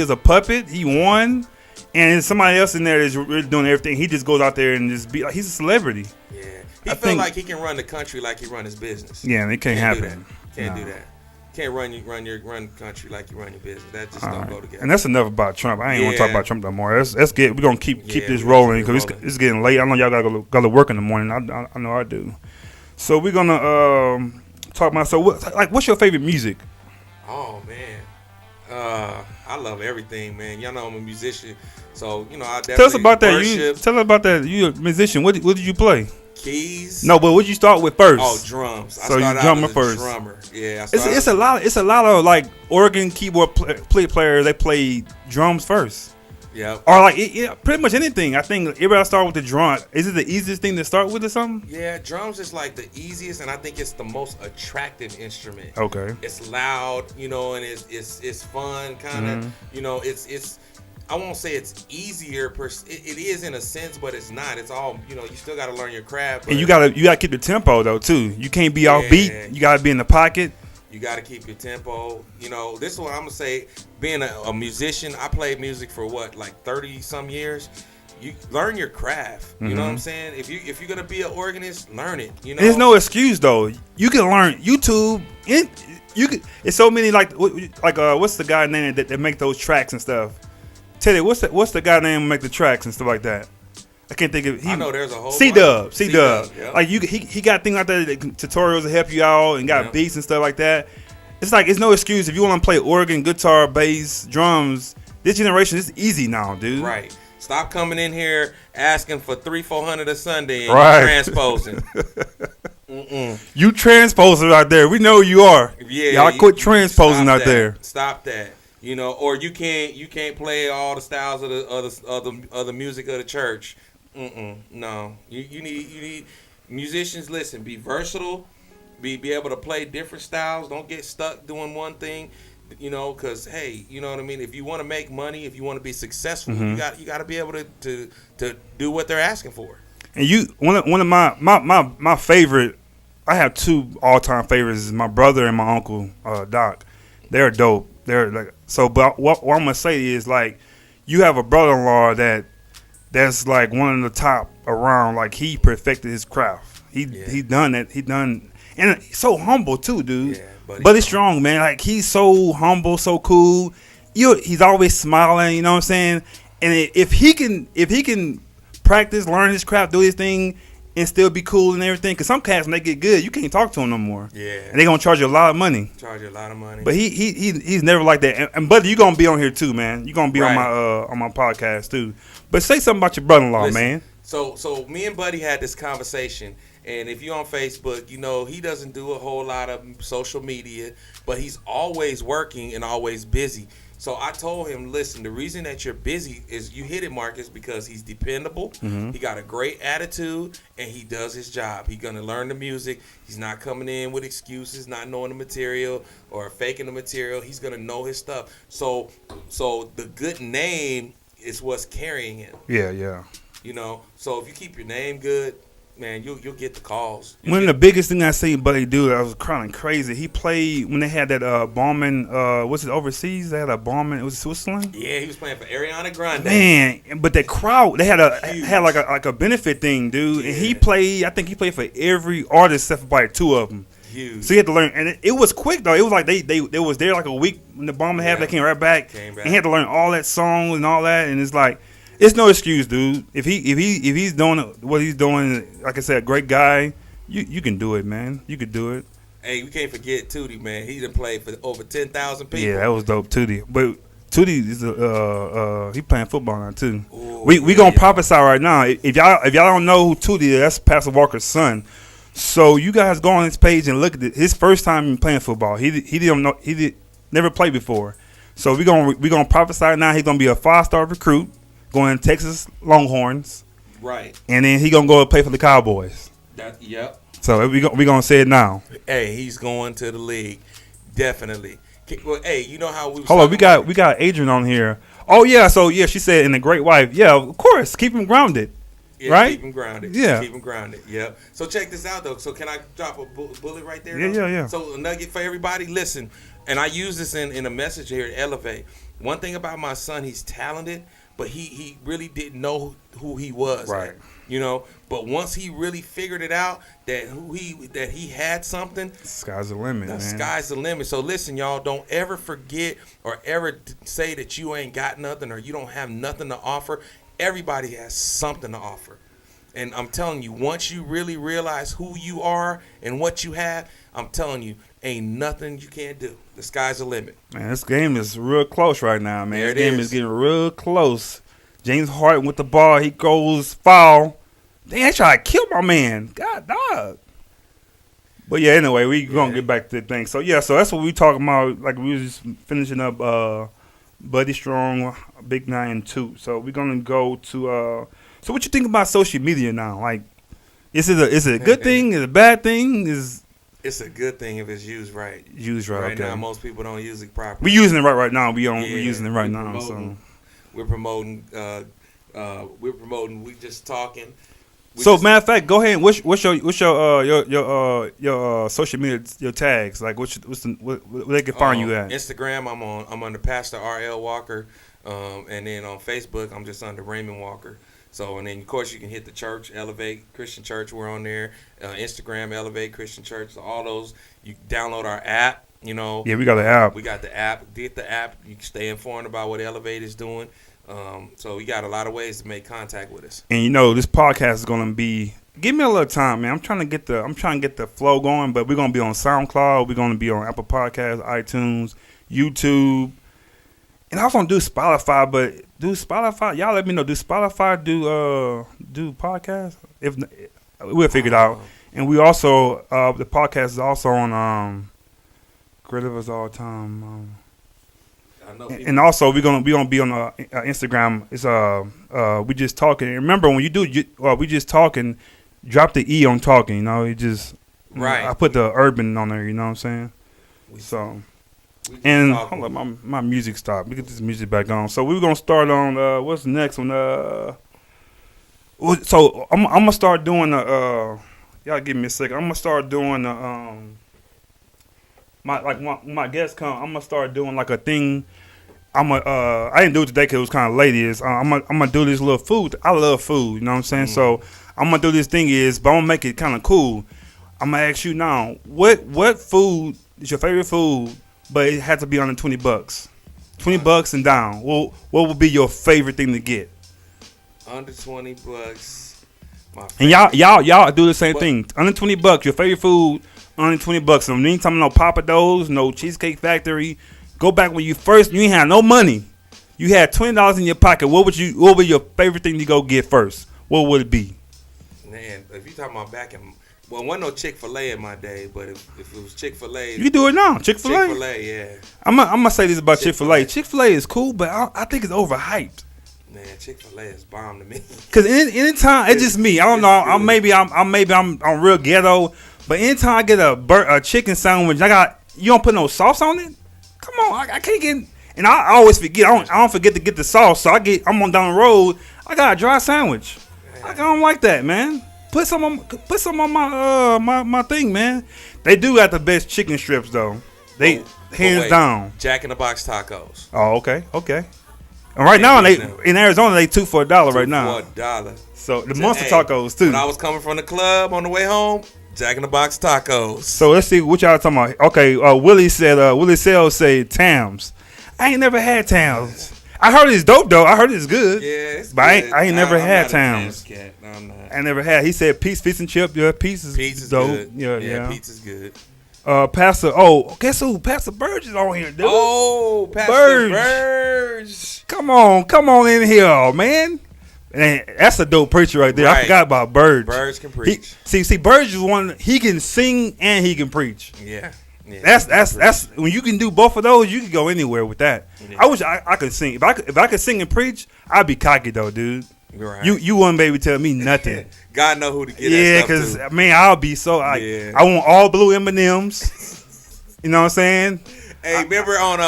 was a puppet. He won, and somebody else in there is really doing everything. He just goes out there and just be like he's a celebrity. Yeah, he feel like he can run the country like he run his business. Yeah, and it can't happen. Can't do that. Can't run the country like you run your business. That just don't go together. And that's enough about Trump. I ain't want to talk about Trump no more. We're gonna keep this rolling because it's getting late. I know y'all gotta go to work in the morning. I know I do. So we're gonna talk about. So what's your favorite music? Oh man, I love everything, man. Y'all know I'm a musician, so I definitely tell us about that. Worship. Tell us about that. You're a musician. What did you play? Keys. No, but what'd you start with first? Oh, drums. So you drummer first. Drummer. Yeah. It's a lot of like organ keyboard players. They play drums first. Yeah. Or like pretty much anything. I think everybody start with the drum. Is it the easiest thing to start with or something? Yeah, drums is like the easiest, and I think it's the most attractive instrument. Okay. It's loud, and it's fun, kind of. It's. I won't say it's easier. It is in a sense, but it's not. It's all you still got to learn your craft. And you gotta keep the tempo though too. You can't be off beat. You gotta be in the pocket. You got to keep your tempo. This is what I'm gonna say. Being a musician, I played music for like 30 some years. You learn your craft. You know what I'm saying? If you're gonna be an organist, learn it. There's no excuse though. You can learn YouTube. It's so many like what's the guy name that make those tracks and stuff? Teddy, what's the guy name to make the tracks and stuff like that? I can't think of. I know there's a whole C-Dub. Yeah. Like he got things like that, tutorials to help you out, and got beats and stuff like that. It's like it's no excuse if you want to play organ, guitar, bass, drums. This generation is easy now, dude. Right. Stop coming in here asking for $300-400 a Sunday and transposing. You transposing out there. We know you are. Yeah. Y'all quit transposing out there. Stop that. Or you can't play all the styles of the music of the church. No, you need musicians. Listen, be versatile, be able to play different styles. Don't get stuck doing one thing. Because hey, you know what I mean. If you want to make money, if you want to be successful, you got to be able to do what they're asking for. And one of my favorite. I have 2 all-time favorites. Is my brother and my uncle Doc. They're dope. They're like so. But what I'm gonna say is like, you have a brother-in-law that's like one of the top around. Like he perfected his craft. He done it. He done, and he's so humble too, dude. Yeah, but he's strong, man. Like he's so humble, so cool. He's always smiling. You know what I'm saying? And if he can practice, learn his craft, do his thing, and still be cool and everything. Because some cats, when they get good, you can't talk to them no more. Yeah. And they going to charge you a lot of money. But he's never like that. And buddy, you going to be on here too, man. You going to be on my podcast too. But say something about your brother-in-law, man. So me and Buddy had this conversation. And if you're on Facebook, he doesn't do a whole lot of social media. But he's always working and always busy. So I told him, listen, the reason that you're busy is you hit it, Marcus, because he's dependable. Mm-hmm. He got a great attitude, and he does his job. He's going to learn the music. He's not coming in with excuses, not knowing the material or faking the material. He's going to know his stuff. So the good name is what's carrying him. Yeah. So if you keep your name good, man, you'll get the calls. One of the biggest thing I seen Buddy do, I was crying crazy. He played when they had that bombing. Was it overseas? They had a bombing. It was Switzerland. Yeah, he was playing for Ariana Grande. Man, but that crowd, they had like a benefit thing, dude. Yeah. And he played. I think he played for every artist except for probably two of them. Huge. So he had to learn, and it was quick though. It was like they was there like a week when the bombing happened. They came right back. And he had to learn all that songs and all that. And it's like, it's no excuse, dude. If he's doing what he's doing, like I said, a great guy. You can do it, man. You could do it. Hey, we can't forget Tootie, man. He done played for over 10,000 people. Yeah, that was dope, Tootie. But Tootie is he playing football now too. Ooh, we gonna prophesy right now. If y'all don't know who Tootie is, that's Pastor Walker's son. So you guys go on his page and look at it. His first time playing football. He didn't know, never played before. So we gonna prophesy now. He's gonna be a 5-star recruit going to Texas Longhorns. Right. And then he gonna go and play for the Cowboys. Yep. So we gonna say it now. Hey, he's going to the league, definitely. Well, hey, you know how we Hold on, we got Adrian on here. Oh yeah, so yeah, she said, and the great wife. Yeah, of course, keep him grounded. Yeah, right? Keep him grounded. Yeah. Keep him grounded. Yep. So check this out, though. So can I drop a bullet right there? Yeah. So a nugget for everybody. Listen, and I use this in a message here at Elevate. One thing about my son, he's talented, but he really didn't know who he was. Right. You know, but once he really figured it out that he had something, sky's the limit, man. Sky's the limit. So listen, y'all, don't ever forget or ever say that you ain't got nothing or you don't have nothing to offer. Everybody has something to offer. And I'm telling you, once you really realize who you are and what you have, I'm telling you, ain't nothing you can't do. The sky's the limit. Man, this game is real close right now, man. There This game is is getting real close. James Harden with the ball. He goes foul. Damn, they try to kill my man. God, dog. But yeah, anyway, we going to get back to the thing. So yeah, so that's what we talking about. Like we was just finishing up Buddy Strong, Big 9 and 2. So we're going to go to so what you think about social media now? Like, is it a good thing? Is it a bad thing? It's a good thing if it's used right. Used right, Right okay. now, most people don't use it properly. We're using it right now. We're using it right now. So we're promoting. We just talking. Matter of fact, go ahead. What's your social media, your tags? Like, where they can find you at? Instagram, I'm under Pastor R.L. Walker, and then on Facebook, I'm just under Raymond Walker. So, and then of course you can hit the church, Elevate Christian Church. We're on there. Instagram, Elevate Christian Church. So all those. You download our app. You know. Yeah, we got the app. We got the app. Get the app. You can stay informed about what Elevate is doing. So we got a lot of ways to make contact with us. And you know, this podcast is gonna be. Give me a little time, man. I'm trying to get the flow going, but we're gonna be on SoundCloud. We're gonna be on Apple Podcasts, iTunes, YouTube, and I was gonna do Spotify. But do Spotify? Y'all let me know. Do Spotify do podcasts? If we'll figure it out. And we also the podcast is also on Great of Us All Time. And also we're gonna be on Instagram. It's we just talking. And remember when you do we just talking, drop the E on talking. You know, it just right. I put the urban on there. You know what I'm saying? And hold on, my music stopped. We get this music back on. So we're gonna start on what's the next one? So I'm gonna start doing y'all give me a second. I'm gonna start doing my guests come. I'm gonna start doing like a thing. I didn't do it today because it was kind of late. I'm gonna do this little food. I love food. You know what I'm saying? So I'm gonna do this thing but I'm gonna make it kind of cool. I'm gonna ask you now, what food is your favorite food? But it had to be under $20. $20 and down. What would be your favorite thing to get? Under $20. And y'all do the same thing. Under $20, your favorite food. Under $20. So anytime no Papa Do's, no Cheesecake Factory. Go back when you ain't had no money. You had $20 in your pocket. What would your favorite thing to go get first? What would it be? Man, if you talking about back in, wasn't no Chick-fil-A in my day, but if it was Chick-fil-A, you can do it now. Chick-fil-A. Chick-fil-A, yeah. I'm gonna say this about Chick-fil-A. Chick-fil-A is cool, but I think it's overhyped. Man, Chick-fil-A is bomb to me. Cause anytime it's just me. I don't know. I'm real ghetto, but anytime I get a chicken sandwich, you don't put no sauce on it. Come on, I can't get. And I always forget. I don't forget to get the sauce. So I'm on down the road. I got a dry sandwich. I don't like that, man. put some on my thing, man. They do got the best chicken strips though. They hands down. Jack in the Box tacos. Oh, okay. And right now in Arizona they 2 for $1 right now. $1. So the monster tacos too. When I was coming from the club on the way home, Jack in the Box tacos. So let's see what y'all talking about. Okay, Willie Sales said Tams. I ain't never had Tams. I heard it's dope though. I heard it's good. Yeah, it's but good. I ain't never had Tams. No, I'm not. I never had. He said fish and chip. Yeah, pizza's dope. Good. Yeah, pizza's good. Pastor. Guess who? Pastor Burge is on here, dude. Oh, Pastor Burge. Come on in here, man. And that's a dope preacher right there. Right. I forgot about Burge. Burge can preach. See, Burge is one. He can sing and he can preach. Yeah. That's when you can do both of those, you can go anywhere with that. Yeah. I wish I could sing. If I could sing and preach, I'd be cocky though, dude. Right. You wouldn't be able to tell me nothing. God know who to get. Yeah, because man, I'll be so. I want all blue M&Ms. You know what I'm saying? Hey, remember on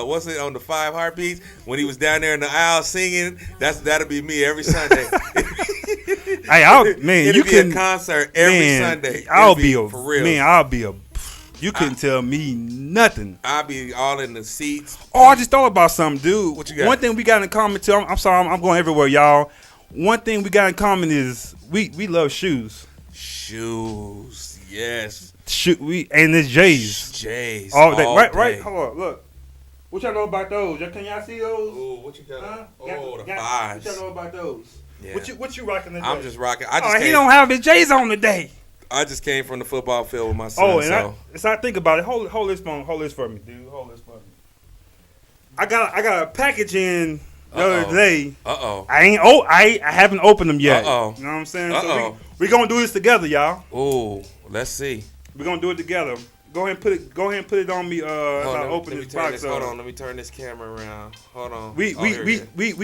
what's it on the 5 Heartbeats when he was down there in the aisle singing? That'll be me every Sunday. Hey, you can a concert every Sunday. I'll be for real. Man, I'll be a. You couldn't tell me nothing. I'll be all in the seats. Oh, I just thought about something, dude. What you got? One thing we got in common too. I'm sorry, I'm going everywhere, y'all. One thing we got in common is we love shoes. Shoes, yes. And it's J's. J's. All day. Right. Hold on, look. What y'all know about those? Can y'all see those? Ooh, what you got? Huh? The 5s. What y'all know about those? Yeah. What you rocking today? I'm just rocking. He don't have his J's on today. I just came from the football field with my son. Oh, and I think about it. Hold this phone. Hold this for me, dude. Hold this for me. I got a package in the other day. I haven't opened them yet. You know what I'm saying? So we gonna do this together, y'all. Ooh, let's see. We're gonna do it together. Go ahead and put it on me. As I open this box. Hold on, let me turn this camera around. Hold on. We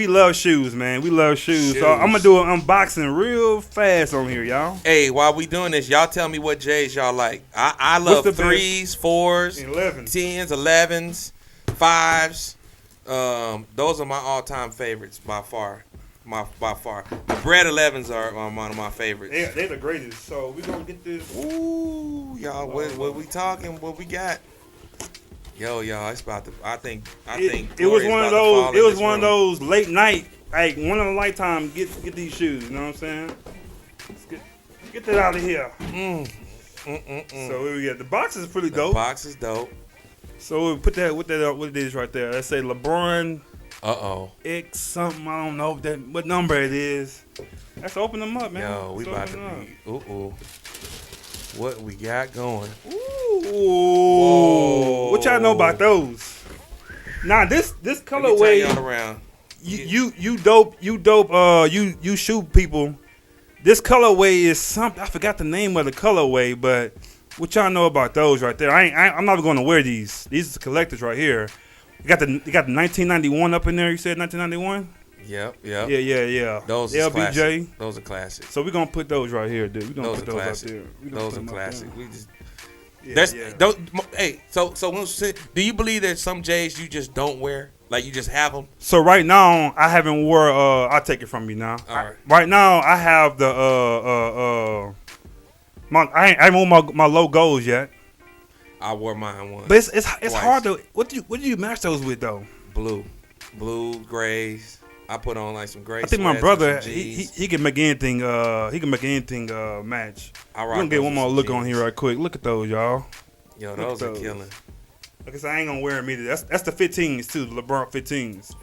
love shoes, man. We love shoes. So I'm gonna do an unboxing real fast on here, y'all. Hey, while we doing this, y'all tell me what J's y'all like. I love 3s, 4s, 10s, 11s, 5s. Those are my all-time favorites by far. The bread 11s are one of my favorites. They're the greatest. So we're gonna get this. Ooh, y'all, what we talking? What we got? Y'all, it's about to. I think it was one of those. It was one of those late night, like one of a lifetime. Get these shoes. You know what I'm saying? Let's get that out of here. So we get the box is pretty dope. The box is dope. So we put that what it is right there. Let's say LeBron. X something, I don't know what number it is. Let's open them up, man. Yo, we about to be. What we got going? Ooh. Whoa. What y'all know about those? Now this colorway. Let me turn y'all around. You dope. You shoot people. This colorway is something. I forgot the name of the colorway, but what y'all know about those right there? I'm not going to wear these. These are collectors right here. You got the 1991 up in there. You said 1991. Yep. Yeah. Those LBJ. Are classic. Those are classics. So we're gonna put those right here, dude. We're gonna put those out there. Those are classic. We just Hey, so do you believe there's some J's you just don't wear? Like you just have them? So right now I haven't wore. I'll take it from you now. All right. Right now I have the I haven't worn my logos yet. I wore mine once. But it's hard to. What do you match those with though? Blue, grays. I put on like some gray. I think my brother he can make anything. He can make anything match. We're gonna get one more look on here right quick. Look at those, y'all. Yo, those are killing. Like I said, I ain't gonna wear them either. That's the 15s too, the LeBron 15s.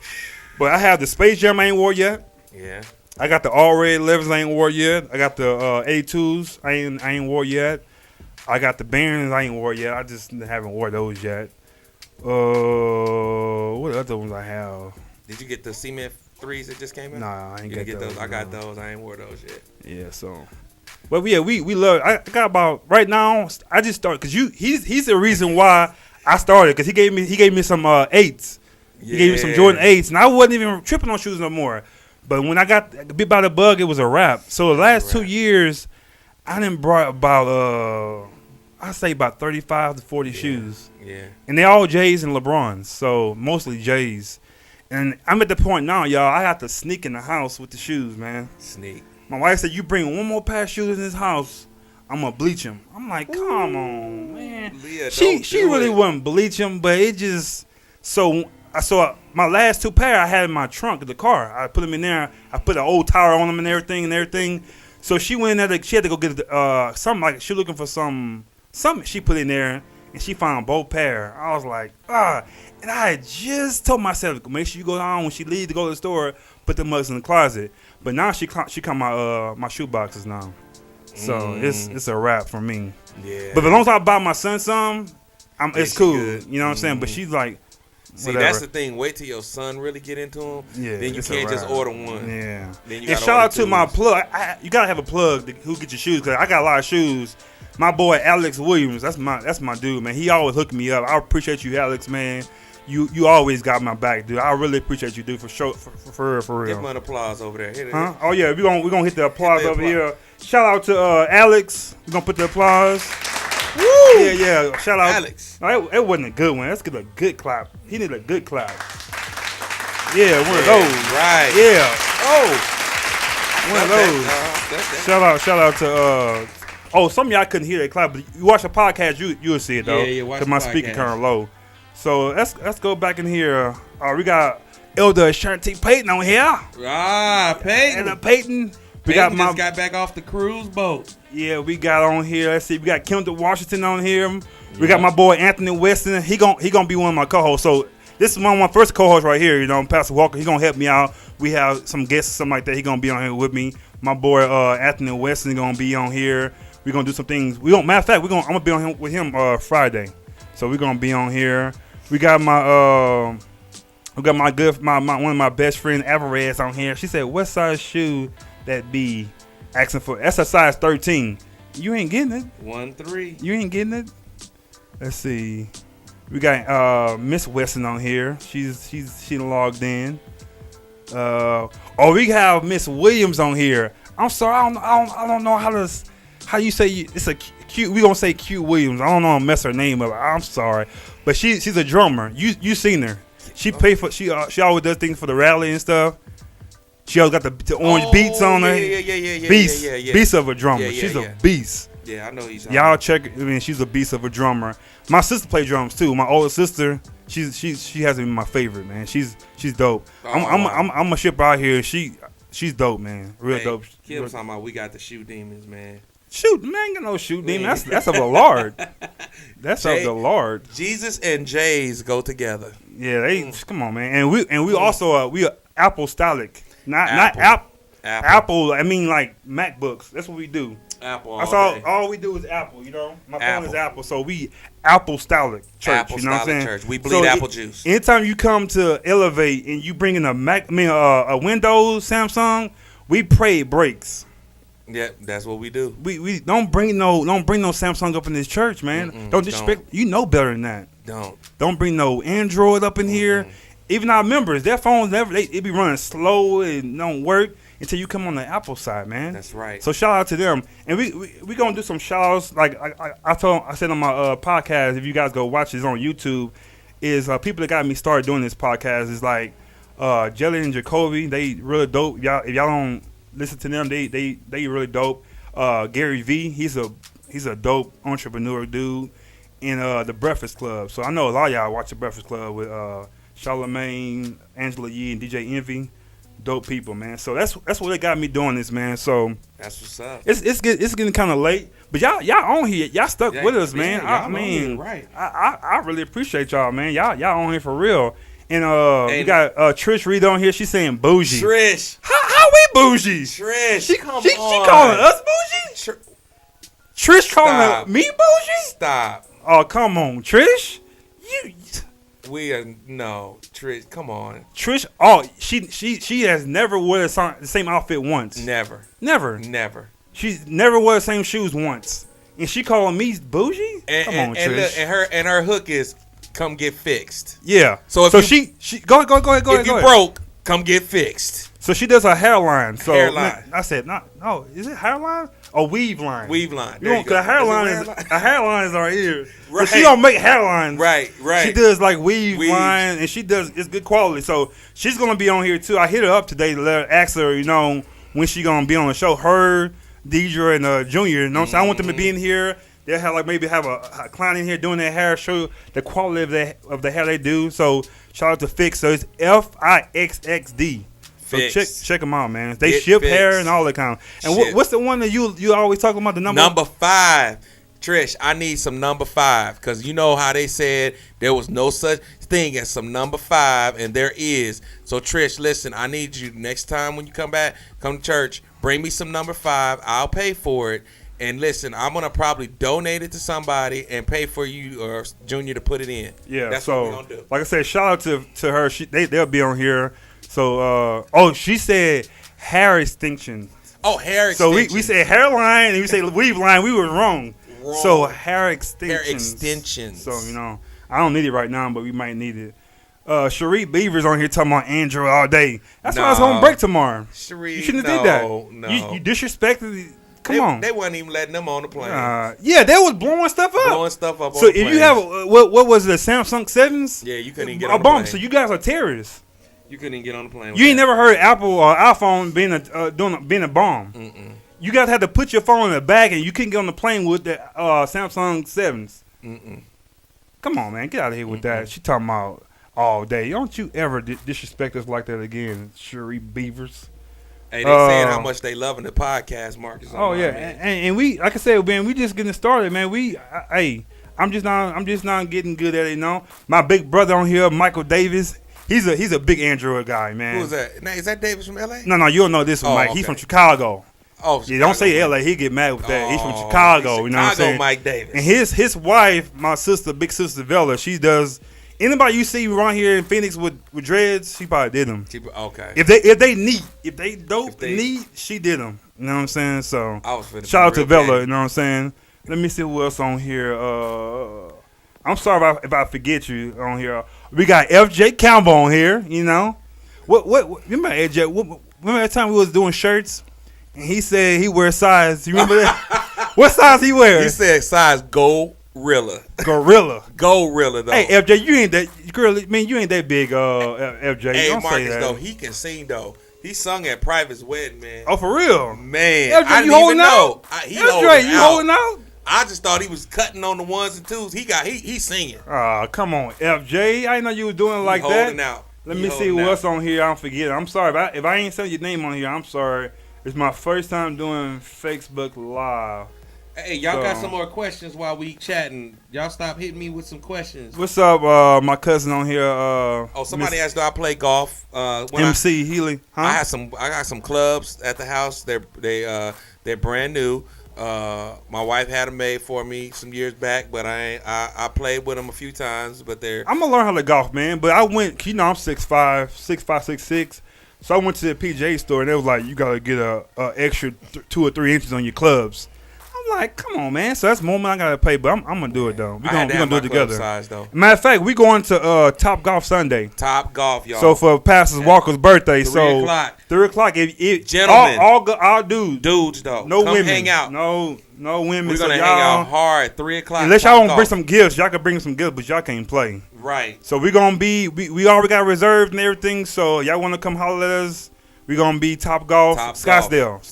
But I have the Space Jam I ain't wore yet. Yeah. I got the All Red 11s I ain't wore yet. I got the 82s I ain't wore yet. I got the Barons I ain't wore yet. I just haven't wore those yet. What other ones I have? Did you get the Cement 3s that just came in? Nah, I ain't get those. I got those. I ain't wore those yet. Yeah, so. But yeah, we love. I got about right now. I just started because he's the reason why I started because he gave me some 8s. He gave me some Jordan 8s, and I wasn't even tripping on shoes no more. But when I got bit by the bug, it was a wrap. So the last 2 years, I done brought about I say about 35 to 40 shoes. Yeah. And they all J's and LeBrons, so mostly J's. And I'm at the point now, y'all. I have to sneak in the house with the shoes, man. Sneak. My wife said, you bring one more pair of shoes in this house, I'm going to bleach them. I'm like, come on, man. Leah, She really wouldn't bleach them, but it just, so my last 2 pair I had in my trunk of the car. I put them in there. I put an old tire on them and everything. So she went in there, she had to go get something like, she looking for something she put in there, and she found both pair. I was like, and I had just told myself, make sure you go down when she leaves to go to the store, put the mugs in the closet. But now she caught my shoe boxes now. So it's a wrap for me. Yeah. But as long as I buy my son some, it's cool. Good. You know what I'm saying? But she's like, see, whatever. that's the thing. Wait till your son really get into them. Yeah, then you it's can't a just wrap. order one. Yeah. Then you And gotta shout out order to my twos. plug. You gotta have a plug who get your shoes, because I got a lot of shoes. My boy Alex Williams, that's my dude, man. He always hooking me up. I appreciate you, Alex, man. You always got my back, dude. I really appreciate you, dude, for real. Give him an applause over there. Hit it. Huh? Oh yeah, we gonna hit the applause the over applause. here. Shout out to Alex. We gonna put the applause. Woo! Yeah. Shout out, Alex. No, it wasn't a good one. That's a good clap. He needed a good clap. Yeah, one of those. Right. Yeah. Oh. One of those. That. Shout out to some of y'all couldn't hear that clap, but you watch the podcast, you'll see it though. Yeah, watch Cause the my speaker podcast. kind of low. So let's go back in here. We got Elder Ashanti Payton on here. Peyton. And Payton. We Peyton got just got back off the cruise boat. Yeah, we got on here. Let's see. We got Kendall Washington on here. We got my boy Anthony Weston. He gonna be one of my co-hosts. So this is one of my first co-hosts right here. You know, Pastor Walker. He gonna help me out. We have some guests, something like that. He gonna be on here with me. My boy Anthony Weston gonna be on here. We gonna do some things. Matter of fact, I'm gonna be on with him Friday. So we gonna be on here. We got my one of my best friend Alvarez on here. She said, "What size shoe that be?" Asking for. That's a size 13. You ain't getting it. 1-3. You ain't getting it. Let's see. We got Miss Weston on here. She logged in. We have Miss Williams on here. I'm sorry. I don't know how you say it's a Q. We gonna say Q Williams. I don't know how to mess her name up. I'm sorry, but she's a drummer. You seen her? She always does things for the rally and stuff. She always got the orange beats on her. Yeah. Beast of a drummer. Yeah, She's yeah. a beast. Yeah, I know he's. Y'all check. I mean, she's a beast of a drummer. My sister plays drums too. My older sister, she has to be my favorite, man. She's dope. I'm gonna ship her out here. She's dope, man. Real dope. Kim talking about we got the shoe demons, man. Shoot, man, ain't got no shoot demon. That's of the Lord. That's of the Lord. Jesus and J's go together. Yeah, come on, man. And we also we are apostolic. Not Apple. I mean, like MacBooks. That's what we do. Apple. That's all we do is Apple. You know, my phone is Apple, so we apostolic church. You know what I'm saying? Church. We bleed apple juice. Anytime you come to Elevate and you bring in a Windows Samsung, we pray it breaks. Yeah, that's what we do. We don't bring no Samsung up in this church, man. Don't disrespect. You know better than that. Don't bring no Android up in here. Even our members, their phones it be running slow and don't work until you come on the Apple side, man. That's right. So shout out to them, and we gonna do some shout outs. Like I said on my podcast, if you guys go watch this on YouTube, is people that got me started doing this podcast is like Jelly and Jacoby. They really dope. If y'all don't listen to them, they really dope. Gary V, he's a dope entrepreneur dude. In the Breakfast Club. So I know a lot of y'all watch the Breakfast Club with Charlamagne, Angela Yee, and DJ Envy. Dope people, man. So that's what they got me doing this, man. So that's what's up. It's getting kind of late, but y'all on here. Y'all stuck with us, man. Yeah, I mean, right. I really appreciate y'all, man. Y'all on here for real. And we got Trish Reed on here. She's saying bougie. Trish, how we bougie? Trish, She calling us bougie. Trish calling me bougie. Stop. Oh, come on, Trish. Trish, come on. Trish, she has never wore the same outfit once. Never. She's never wore the same shoes once. And she calling me bougie? Come on, Trish. And her hook is come get fixed. Yeah. So she go ahead. If you broke, come get fixed. So she does a hairline. So hairline. I said, no, is it hairline or weave line? Weave line. You know, because a hairline is our ears. Right. So she don't make hairlines. Right. She does like weave line, and it's good quality. So she's gonna be on here too. I hit her up today to ask her, when she gonna be on the show. Her, Deidre, and Junior. You know what I'm saying? I want them to be in here. They'll have like maybe have a client in here doing their hair, show the quality of the hair they do. So shout out to Fix. So it's FIXXD. So check them out, man. They ship hair and all that kind of. And what's the one that you always talking about? The number 5. Trish, I need some number 5 because you know how they said there was no such thing as some number 5, and there is. So Trish, listen, I need you next time when you come to church, bring me some number 5. I'll pay for it. And listen, I'm gonna probably donate it to somebody and pay for you or Junior to put it in. Yeah, that's so what we're gonna do. Like I said, shout out to her. They'll be on here. So she said hair extension. Oh, hair extension. So we said hairline and we say weave line. We were wrong. So hair extensions. Hair extensions. So I don't need it right now, but we might need it. Cherie Beaver's on here talking about Android all day. That's why I was on break tomorrow. Cherie, you shouldn't have did that. No, you disrespected. Come on. They wasn't even letting them on the plane. Yeah, they was blowing stuff up. So if you have what was it, Samsung 7s? Yeah, you couldn't even get on the plane. So you guys are terrorists. You couldn't even get on the plane. You ain't never heard Apple or iPhone being a bomb. Mm-mm. You guys had to put your phone in the bag and you couldn't get on the plane with the Samsung 7s. Mm-mm. Come on, man, get out of here with that. She talking about all day. Don't you ever disrespect us like that again, Cherie Beavers. Hey, they saying how much they loving the podcast, Marcus. Oh yeah, and we, like I said, man, we just getting started, man. I'm just not getting good at it, you know. My big brother on here, Michael Davis, he's a big Android guy, man. Who is that? Now, is that Davis from LA? No, you don't know this one, Mike. Okay. He's from Chicago. Oh, Chicago. Yeah, don't say LA. He get mad with that. He's from Chicago. You know what I'm saying? Mike Davis. And his wife, my sister, big sister Vella, she does. Anybody you see around here in Phoenix with dreads, she probably did them. Okay. If they neat, if they neat, she did them. You know what I'm saying? So shout out to Vella. You know what I'm saying? Let me see who else on here. I'm sorry if I forget you on here. We got FJ Campbell on here. You know what? Remember FJ? Remember that time we was doing shirts and he said he wears size. You remember that? What size he wear? He said size Gorilla. Gorilla though. Hey FJ, you ain't that girl. I mean, you ain't that big, FJ. Hey don't Marcus, say that. though, he can sing though. He sung at Private's wedding, man. Oh, for real, man. FJ, I didn't even know. FJ, you holding out? I just thought he was cutting on the ones and twos. He's singing. Come on, FJ. I didn't know you was doing like that. Holding out. Let me see what's on here. I'm forgetting. I'm sorry if I ain't said your name on here. I'm sorry. It's my first time doing Facebook Live. Hey, y'all got some more questions while we chatting. Y'all stop hitting me with some questions. What's up, my cousin on here? Somebody asked, do I play golf? MC Healy. Huh? I got some clubs at the house. They're brand new. My wife had them made for me some years back, but I played with them a few times. But I'm gonna learn how to golf, man. But I went, I'm 6'5", 6'6". So I went to the PGA store and they was like, you gotta get a extra 2 or 3 inches on your clubs. I'm like, come on, man. So that's more money I gotta pay, but I'm gonna do it though. We're gonna do it together. Size, though. Matter of fact, we going to Top Golf Sunday. Top Golf, y'all. So for Pastor Walker's birthday, 3 o'clock. 3 o'clock. If gentlemen, all dudes though. No Come women. Hang out. No women. We're gonna hang out hard. 3 o'clock. Unless y'all want to bring some gifts, y'all can bring some gifts, but y'all can't play. Right. So we're gonna be. We already got reserved and everything. So y'all want to come holler at us? We're gonna be Top Golf, Scottsdale,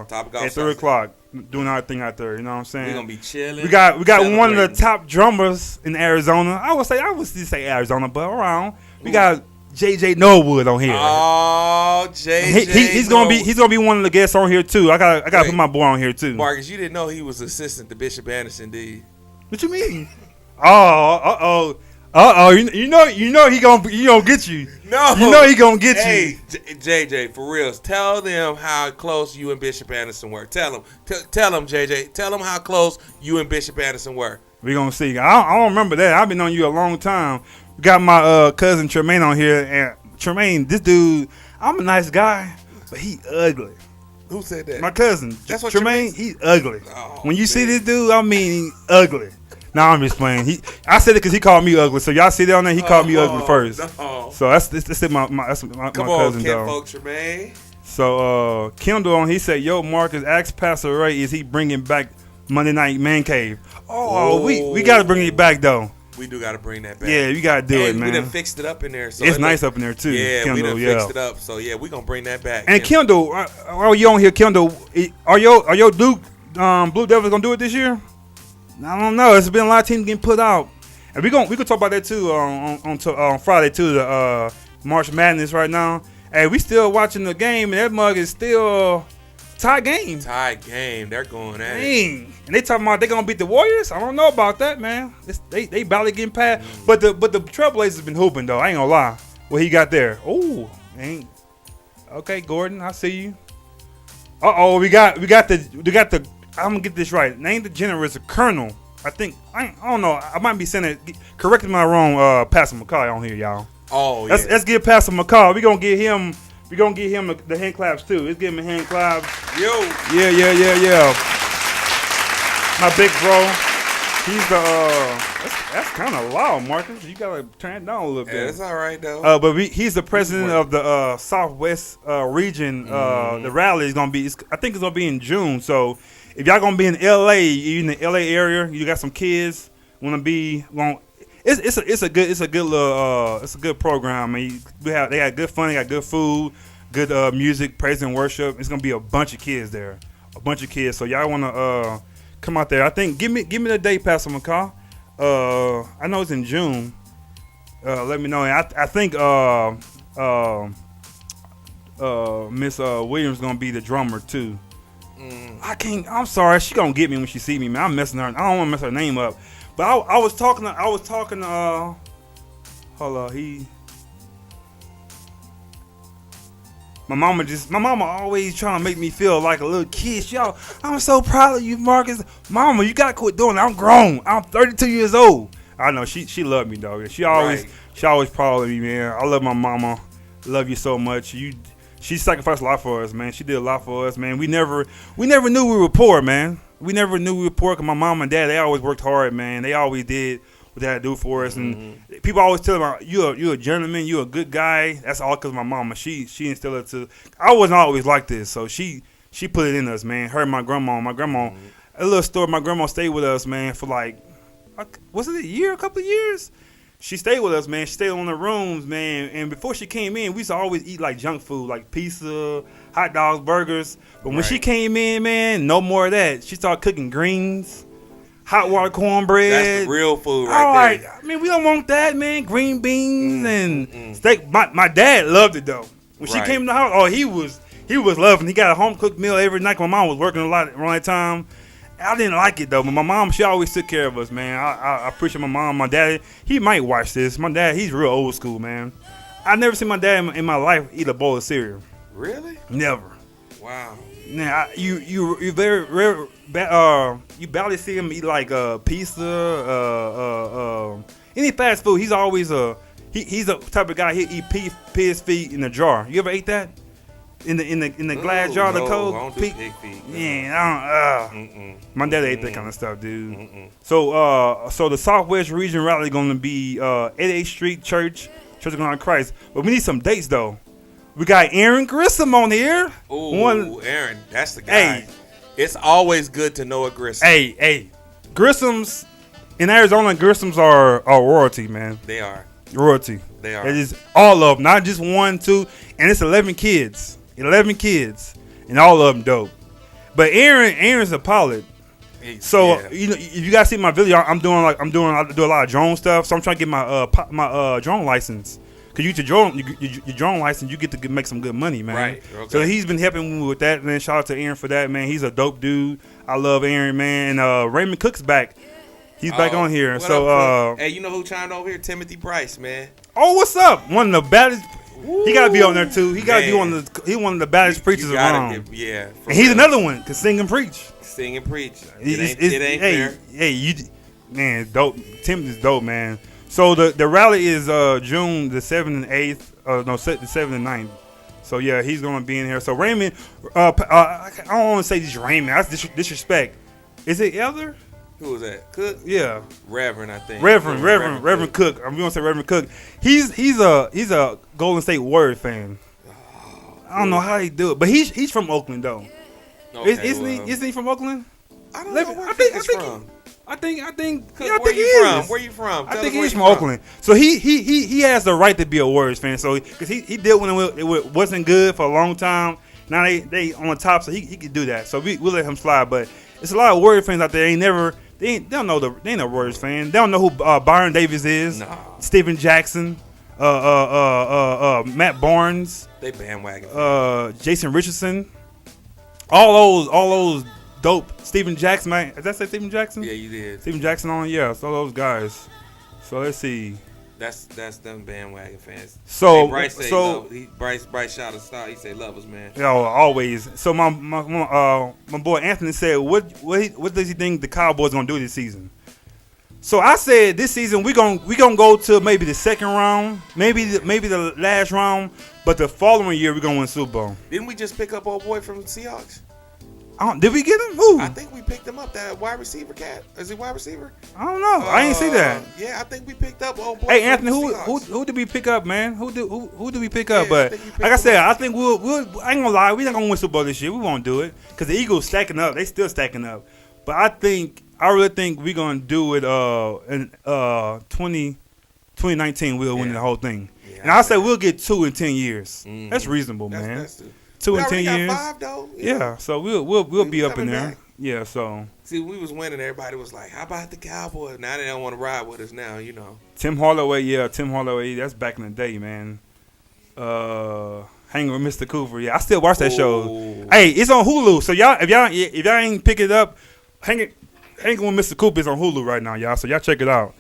Top Golf at 3 o'clock. Doing our thing out there, you know what I'm saying? We're gonna be chilling. We got one of the top drummers in Arizona. I would say Arizona, but around. We got JJ Norwood on here. Oh, JJ. He's gonna be one of the guests on here too. I gotta put my boy on here too. Marcus, you didn't know he was assistant to Bishop Anderson, did you? What you mean? Oh. You know he gonna get you. No, you know he gonna get you. Hey, JJ, for real, tell them how close you and Bishop Anderson were. Tell them, JJ. Tell them how close you and Bishop Anderson were. We gonna see. I don't remember that. I've been on you a long time. We got my cousin Tremaine on here, and Tremaine, this dude, I'm a nice guy, but he ugly. Who said that? My cousin. That's what Tremaine. He's ugly. Oh, when you see this dude, I mean ugly. No, I'm just playing. I said it because he called me ugly. So y'all see that on there? He called me ugly first. No. So that's my cousin, Come on, Tremaine. So Kendall, he said, "Yo, Marcus, ask Pastor Ray, is he bringing back Monday Night Man Cave?" Oh, we got to bring it back though. We do got to bring that back. Yeah, you gotta do it, And man. we done fixed it up in there. So It's nice up in there too. Yeah, we Kendall, done fixed it up. So yeah, we gonna bring that back. And Kendall, are you on here, Kendall? Are your Duke Blue Devils gonna do it this year? I don't know. It's been a lot of teams getting put out, and we can talk about that too on Friday too. The March Madness right now. Hey, we still watching the game, and that mug is still tie game. Tie game. They're going at it. Dang. And they talking about they gonna beat the Warriors. I don't know about that, man. They barely getting past. But the Trailblazers been hooping though. I ain't gonna lie. What he got there? Oh, ain't okay, Gordon. I see you. We got the. I'm gonna get this right. Name the general is a colonel. I think I don't know. I might be saying it. Correct me if I'm wrong. Pastor McCall on here, y'all. Oh yeah. Let's give Pastor McCall. We gonna get him. We gonna give him the hand claps too. Let's give him a hand clap. Yo. Yeah. My big bro. He's the. That's kind of loud, Marcus. You gotta turn it down a little bit. Yeah, it's all right though. But he's the president of the Southwest region. The rally is gonna be. I think it's gonna be in June. So if y'all gonna be in LA, you in the LA area, you got some kids wanna be. It's a good program. I mean, they got good fun, they got good food, good music, praise and worship. It's gonna be a bunch of kids there, So y'all wanna come out there? I think give me the date, Pastor McCall. I know it's in June. Let me know. And I think Miss Williams gonna be the drummer too. I'm sorry, she gonna get me when she see me, man. I'm messing her. I don't want to mess her name up. But I was talking to hold on, my mama always trying to make me feel like a little kid. Y'all, I'm so proud of you, Marcus. Mama, you gotta quit doing it. I'm grown. I'm 32 years old. I know she loved me, dog. She always proud of me, man. I love my mama. Love you so much. She sacrificed a lot for us, man. She did a lot for us, man. We never knew we were poor, man. We never knew we were poor because my mom and dad, they always worked hard, man. They always did what they had to do for us. And people always tell me, you're a gentleman, you're a good guy. That's all because of my mama. She instilled it to. I wasn't always like this, so she put it in us, man. Her and my grandma. A little story, my grandma stayed with us, man, for like, was it a couple of years? She stayed with us, man. She stayed on the rooms, man. And before she came in, we used to always eat like junk food, like pizza, hot dogs, burgers. But when she came in, man, no more of that. She started cooking greens, hot water cornbread. That's the real food right there. I mean, we don't want that, man. Green beans and steak. My dad loved it though. When she came to the house, he was loving. He got a home cooked meal every night. My mom was working a lot around that time. I didn't like it though, but my mom, she always took care of us, man. I appreciate my mom. My dad, he might watch this. My dad, he's real old school, man. I never seen my dad in my life eat a bowl of cereal. Really? Never. Wow. Now you very rare. You barely see him eat like pizza, any fast food. He's always he's a type of guy. He eat pig's feet in a jar. You ever ate that? In the glass jar, the cold. I don't do pig feet. Yeah, my dad ate that kind of stuff, dude. So the Southwest Region rally going to be 88th Street Church of God in Christ. But we need some dates though. We got Aaron Grissom on here. Ooh, Aaron, that's the guy. Hey, it's always good to know a Grissom. Hey, Grissoms in Arizona. Grissoms are royalty, man. They are royalty. They are. It is all of them, not just 1, 2, and it's 11 kids. 11 kids, and all of them dope. But Aaron's a pilot. So if you guys see my video, I do a lot of drone stuff. So I'm trying to get my drone license. Cause you get your drone license, you get to make some good money, man. Right. Okay. So he's been helping me with that, man. Shout out to Aaron for that, man. He's a dope dude. I love Aaron, man. And Raymond Cook's back. He's back on here. So hey, you know who chimed over here? Timothy Bryce, man. Oh, what's up? One of the baddest. He gotta be on there too. He gotta be one of the baddest preachers around. And he's another one can sing and preach. Sing and preach. It ain't fair. Hey, man, dope. Tim is dope, man. So the rally is June the 7th and 8th. No, the 7th and 9th. So yeah, he's gonna be in here. So Raymond, I don't want to say this Raymond. That's disrespect. Is it Elder? Who was that? Cook? Yeah. Reverend, I think. Reverend Cook. I'm gonna say Reverend Cook. He's a Golden State Warrior fan. I don't know how he do it, but he's from Oakland though. Okay, Isn't he from Oakland? I don't know where he's from. I think Where he you from? is. Where you from? I Tell think us where he's you from Oakland. So he has the right to be a Warriors fan. So because he did when it wasn't good for a long time. Now they on the top, so he could do that. So we'll let him slide. But it's a lot of Warriors fans out there. They don't know they ain't no Warriors fan. They don't know who Byron Davis is. Nah. Steven Jackson. Matt Barnes. They bandwagon. Jason Richardson. All those dope. Steven Jackson, man. Did I say Steven Jackson? Yeah, you did. Steven Jackson on, yeah. So those guys. So let's see. That's them bandwagon fans. So hey, Bryce say love. Bryce shot a star. He say love us, man. Yeah, always. So my boy Anthony said, what does he think the Cowboys gonna do this season? So I said this season we gonna go to maybe the second round, maybe the last round, but the following year we're gonna win Super Bowl. Didn't we just pick up old boy from the Seahawks? Did we get him? Who? I think we picked him up. That wide receiver cat. Is he wide receiver? I don't know. I ain't see that. Yeah, I think we picked up old boy. Hey from Anthony, the Seahawks. who did we pick up, man? Who did we pick up? Yeah, I But think we picked like I said, him up. I think we'll. I ain't gonna lie, we not gonna win Super Bowl this year. We won't do it because the Eagles stacking up. They still stacking up. But I really think we're gonna do it. In 2019, we'll win the whole thing. Yeah, And I say we'll get 2 in 10 years. Mhm. That's reasonable, man. That's 2 we in 10 already got years. 5 though. Yeah, so we'll be up in coming there. back. Yeah, so See, we was winning. Everybody was like, "How about the Cowboys?" Now they don't want to ride with us. Now, you know. Tim Hardaway, that's back in the day, man. Hanging with Mr. Cooper, yeah, I still watch that show. Ooh. Hey, it's on Hulu, so if y'all ain't pick it up, Hanging with Mr. Cooper is on Hulu right now, y'all. So y'all check it out.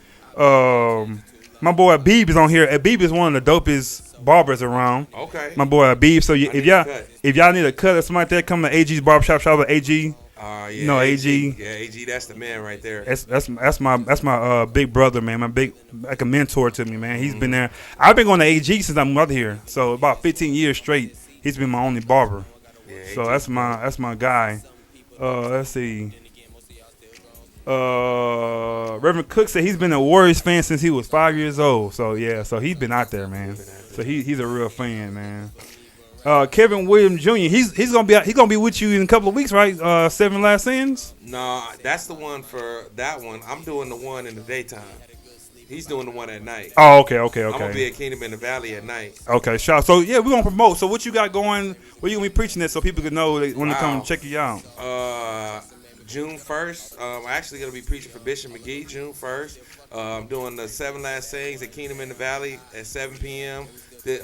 My boy Abib is on here. Abib is one of the dopest barbers around. Okay. My boy Abib. So if y'all need a cut or something like that, come to AG's Barbershop. Shout out to AG. Yeah, No, AG. Yeah, AG, that's the man right there. That's my big brother, man. Like a mentor to me, man. He's been there. I've been going to AG since I moved out here. So about 15 years straight, he's been my only barber. Yeah, So AG. that's my guy. Let's see. Reverend Cook said he's been a Warriors fan since he was 5 years old. So yeah, so he's been out there, man. So he's a real fan, man. Kevin Williams Jr. He's gonna be with you in a couple of weeks, right? 7 Last Sins. No, that's the one for that one. I'm doing the one in the daytime. He's doing the one at night. Oh, okay. I'm gonna be at Kingdom in the Valley at night. Okay, shout. So yeah, we're gonna promote. So what you got going? Where you gonna be preaching at so people can know when to come check you out? June 1st. I'm actually gonna be preaching for Bishop McGee. June 1st. I'm doing the 7 Last Sayings at Kingdom in the Valley at 7 p.m.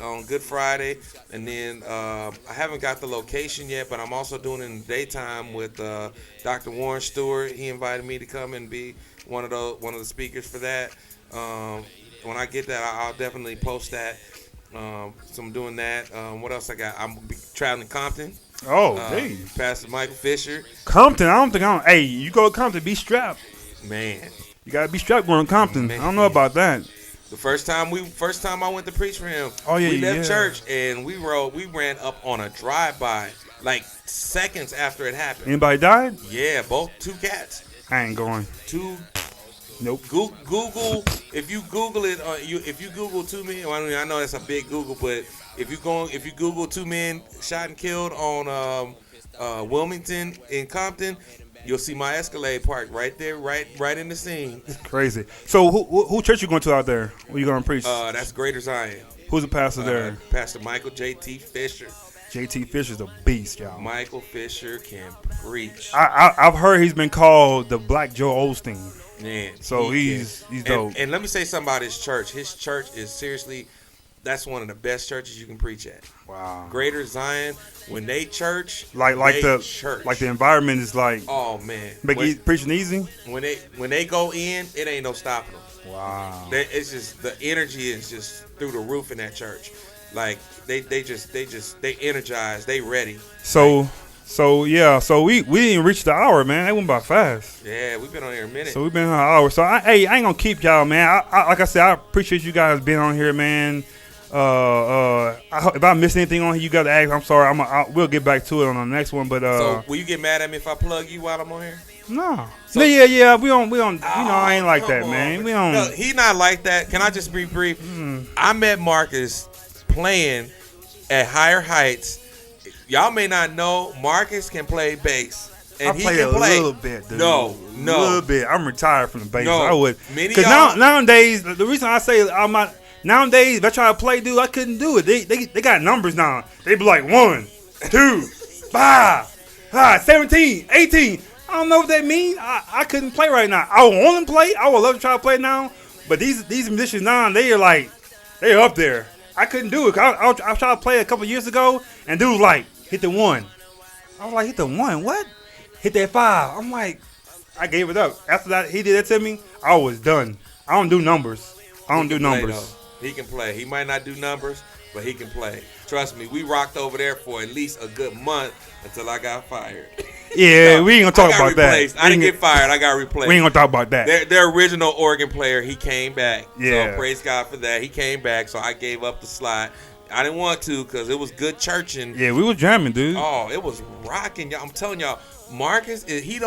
On Good Friday, and then I haven't got the location yet, but I'm also doing it in the daytime with Dr. Warren Stewart. He invited me to come and be one of the speakers for that. When I get that, I'll definitely post that. So I'm doing that. What else I got? I'm traveling Compton. Oh, dang. Pastor Michael Fisher. Compton. I don't think Hey, you go to Compton, be strapped. Man, You gotta be strapped going to Compton. Man. I don't know about that. the first time I went to preach for him, Oh, yeah, we left yeah. church and we ran up on a drive-by like seconds after it happened. Anybody died? Yeah, both 2 cats. I ain't going. 2. Nope. Google. If you Google it, if you Google 2 men, well, I know that's a big Google, but if you Google 2 men shot and killed on Wilmington in Compton, you'll see my Escalade parked right there, right in the scene. Crazy. So who church you going to out there? Where you gonna preach? That's Greater Zion. Who's the pastor there? Pastor Michael J.T. Fisher. JT Fisher's a beast, y'all. Michael Fisher can preach. I've heard he's been called the Black Joe Osteen. Man, So he's dope. And let me say something about his church. His church is seriously, that's one of the best churches you can preach at. Wow. Greater Zion, when they church, Like the environment is like. Oh man, Preaching easy. when they go in, it ain't no stopping them. Wow. It's just the energy is just through the roof in that church. Like they energized, they ready. So yeah, so we didn't reach the hour, man. That went by fast. Yeah, we've been on here a minute. So we've been on an hour. So I ain't gonna keep y'all, man. I like I said, I appreciate you guys being on here, man. If I missed anything on here, you gotta ask. I'm sorry. We'll get back to it on the next one. But so will you get mad at me if I plug you while I'm on here? No. So- Yeah. We don't. I ain't like that, man. We don't. No, he not like that. Can I just be brief? I met Marcus playing at Higher Heights. Y'all may not know Marcus can play bass. And I he played can a play. little bit, dude. No. A little bit. I'm retired from the bass. No. I would. Many Because y'all- nowadays, the reason I say I'm not, nowadays, if I try to play, dude, I couldn't do it. They got numbers now. They be like 1, 2, 5, 17, 18. I don't know what that means. I couldn't play right now. I would want to play. I would love to try to play now. But these musicians now, they're up there. I couldn't do it. I tried to play a couple years ago, and dude was like, hit the 1. I was like, hit the 1? What? Hit that 5. I'm like, I gave it up. After that, he did that to me, I was done. I don't do numbers. I don't do numbers. He can play. He might not do numbers, but he can play. Trust me, we rocked over there for at least a good month until I got fired. Yeah, we ain't gonna talk about replaced. that. I didn't get fired. I got replaced. We ain't gonna talk about that. Their original organ player, he came back. Yeah. So praise God for that. He came back, so I gave up the slide. I didn't want to because it was good churching. Yeah, we was jamming, dude. Oh, it was rocking, y'all. I'm telling y'all, Marcus, he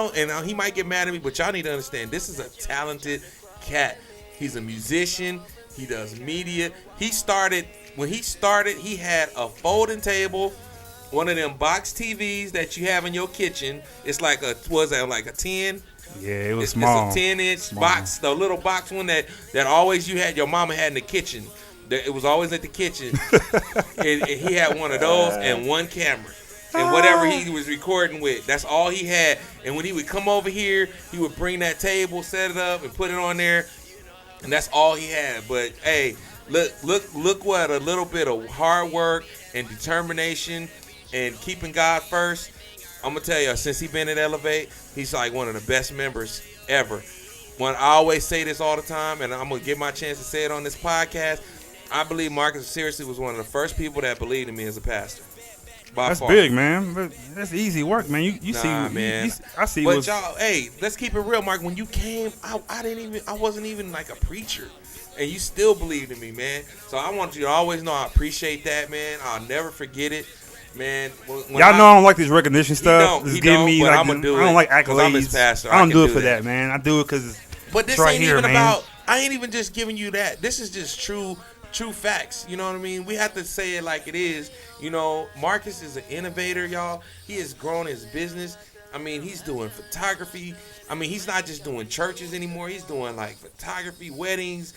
might get mad at me, but y'all need to understand, this is a talented cat. He's a musician. He does media. When he started, he had a folding table, one of them box TVs that you have in your kitchen. It's like a 10? Yeah, it was small. It's a 10-inch box, the little box one that always your mama had in the kitchen. It was always at the kitchen. and he had one of those and one camera. And whatever he was recording with, that's all he had. And when he would come over here, he would bring that table, set it up, and put it on there. And that's all he had. But hey, look what a little bit of hard work and determination and keeping God first. I'm gonna tell you, since he's been at Elevate, he's like one of the best members ever. When I always say this all the time, and I'm gonna get my chance to say it on this podcast, I believe Marcus seriously was one of the first people that believed in me as a pastor. That's far. Big, man. But that's easy work, man. You see, man. I see. But y'all, hey, let's keep it real, Mark. When you came, I wasn't even like a preacher, and you still believed in me, man. So I want you to always know I appreciate that, man. I'll never forget it, man. Y'all know I don't like this recognition stuff. He don't, me but like, I'm gonna do it. I don't like accolades. I'm his pastor. I don't do it for that, man. I do it because. But this right ain't here, even man. about. I ain't even just giving you that. This is just true facts. You know what I mean? We have to say it like it is. You know, Marcus is an innovator, y'all. He has grown his business. I mean, he's doing photography. I mean, he's not just doing churches anymore. He's doing like photography, weddings,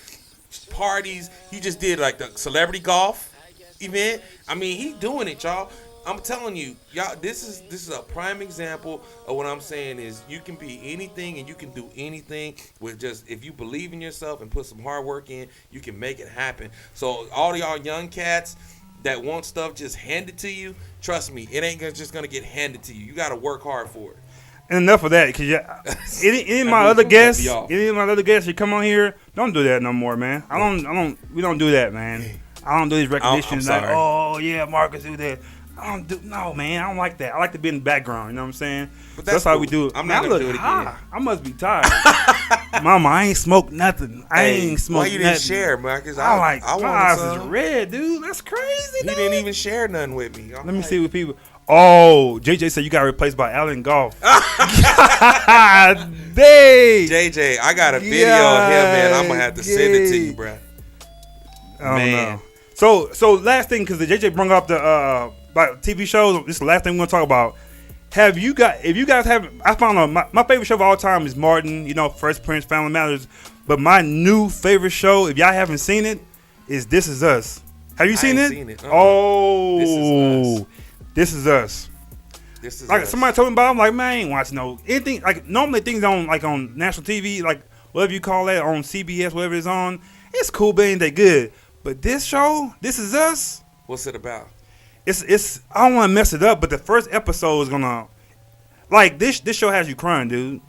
parties. He just did like the celebrity golf event. I mean, he's doing it, y'all. I'm telling you, y'all, this is a prime example of what I'm saying is you can be anything and you can do anything with just if you believe in yourself and put some hard work in, you can make it happen. So all y'all young cats that want stuff just handed to you, trust me, it ain't just gonna get handed to you. You gotta work hard for it. And enough of that, because any of my other guests, you come on here, don't do that no more, man. We don't do that, man. I don't do these recognitions like, oh yeah, Marcus do that. No, man, I don't like that. I like to be in the background, you know what I'm saying? But that's how we do it. I'm not going to do it again. I must be tired. Mama, I ain't smoked nothing. I ain't smoked nothing. Why you didn't share, Marcus? My eyes is red, dude. That's crazy, He didn't even share nothing with me. Let me see what people... Oh, JJ said you got replaced by Allen Golf. God dang. JJ, I got a video of him, man. I'm going to have to send it to you, bro. I don't know. So last thing, because the JJ brought up the... about TV shows, this is the last thing we're gonna talk about. If you guys have, I found my favorite show of all time is Martin, you know, Fresh Prince, Family Matters. But my new favorite show, if y'all haven't seen it, is This Is Us. Have you seen it? Seen it. Oh, This Is Us. This is like us. Somebody told me about it, I'm like, man, I ain't watching anything. Like normally things on national TV, like whatever you call that, on CBS, whatever it's on, it's cool, but ain't that good. But this show, This Is Us. What's it about? It's I don't want to mess it up, but the first episode is gonna like this show has you crying, dude.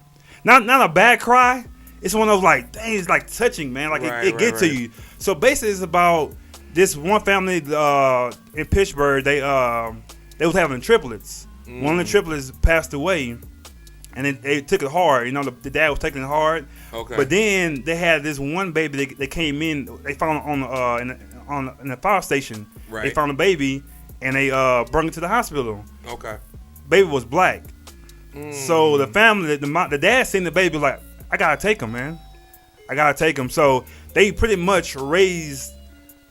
Not a bad cry. It's one of those like dang, it's like touching, man. Like it gets to you. So basically, it's about this one family in Pittsburgh. They was having triplets. One of the triplets passed away, and they took it hard. You know, the dad was taking it hard. Okay. But then they had this one baby. They came in. They found in the fire station. Right. They found a baby. And they brought it to the hospital. Okay. Baby was black. So the family, the dad seen the baby like, I gotta take him, man. I gotta take him. So they pretty much raised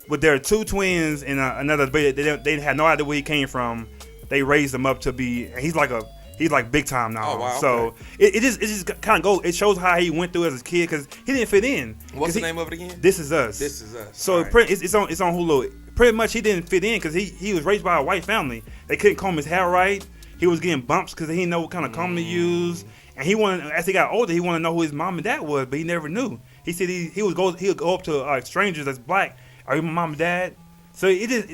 with their two twins and another baby. They had no idea where he came from. They raised him up to be. He's like He's like big time now. Oh, wow, So okay. it just kind of goes. It shows how he went through as a kid because he didn't fit in. What's the name of it again? This Is Us. This Is Us. So Right. it's on Hulu. Pretty much he didn't fit in because he was raised by a white family. They couldn't comb his hair right. He was getting bumps because he didn't know what kind of comb to use. And he wanted, as he got older, he wanted to know who his mom and dad was, but he never knew. He said he would go up to strangers that's black. Are you my mom and dad? So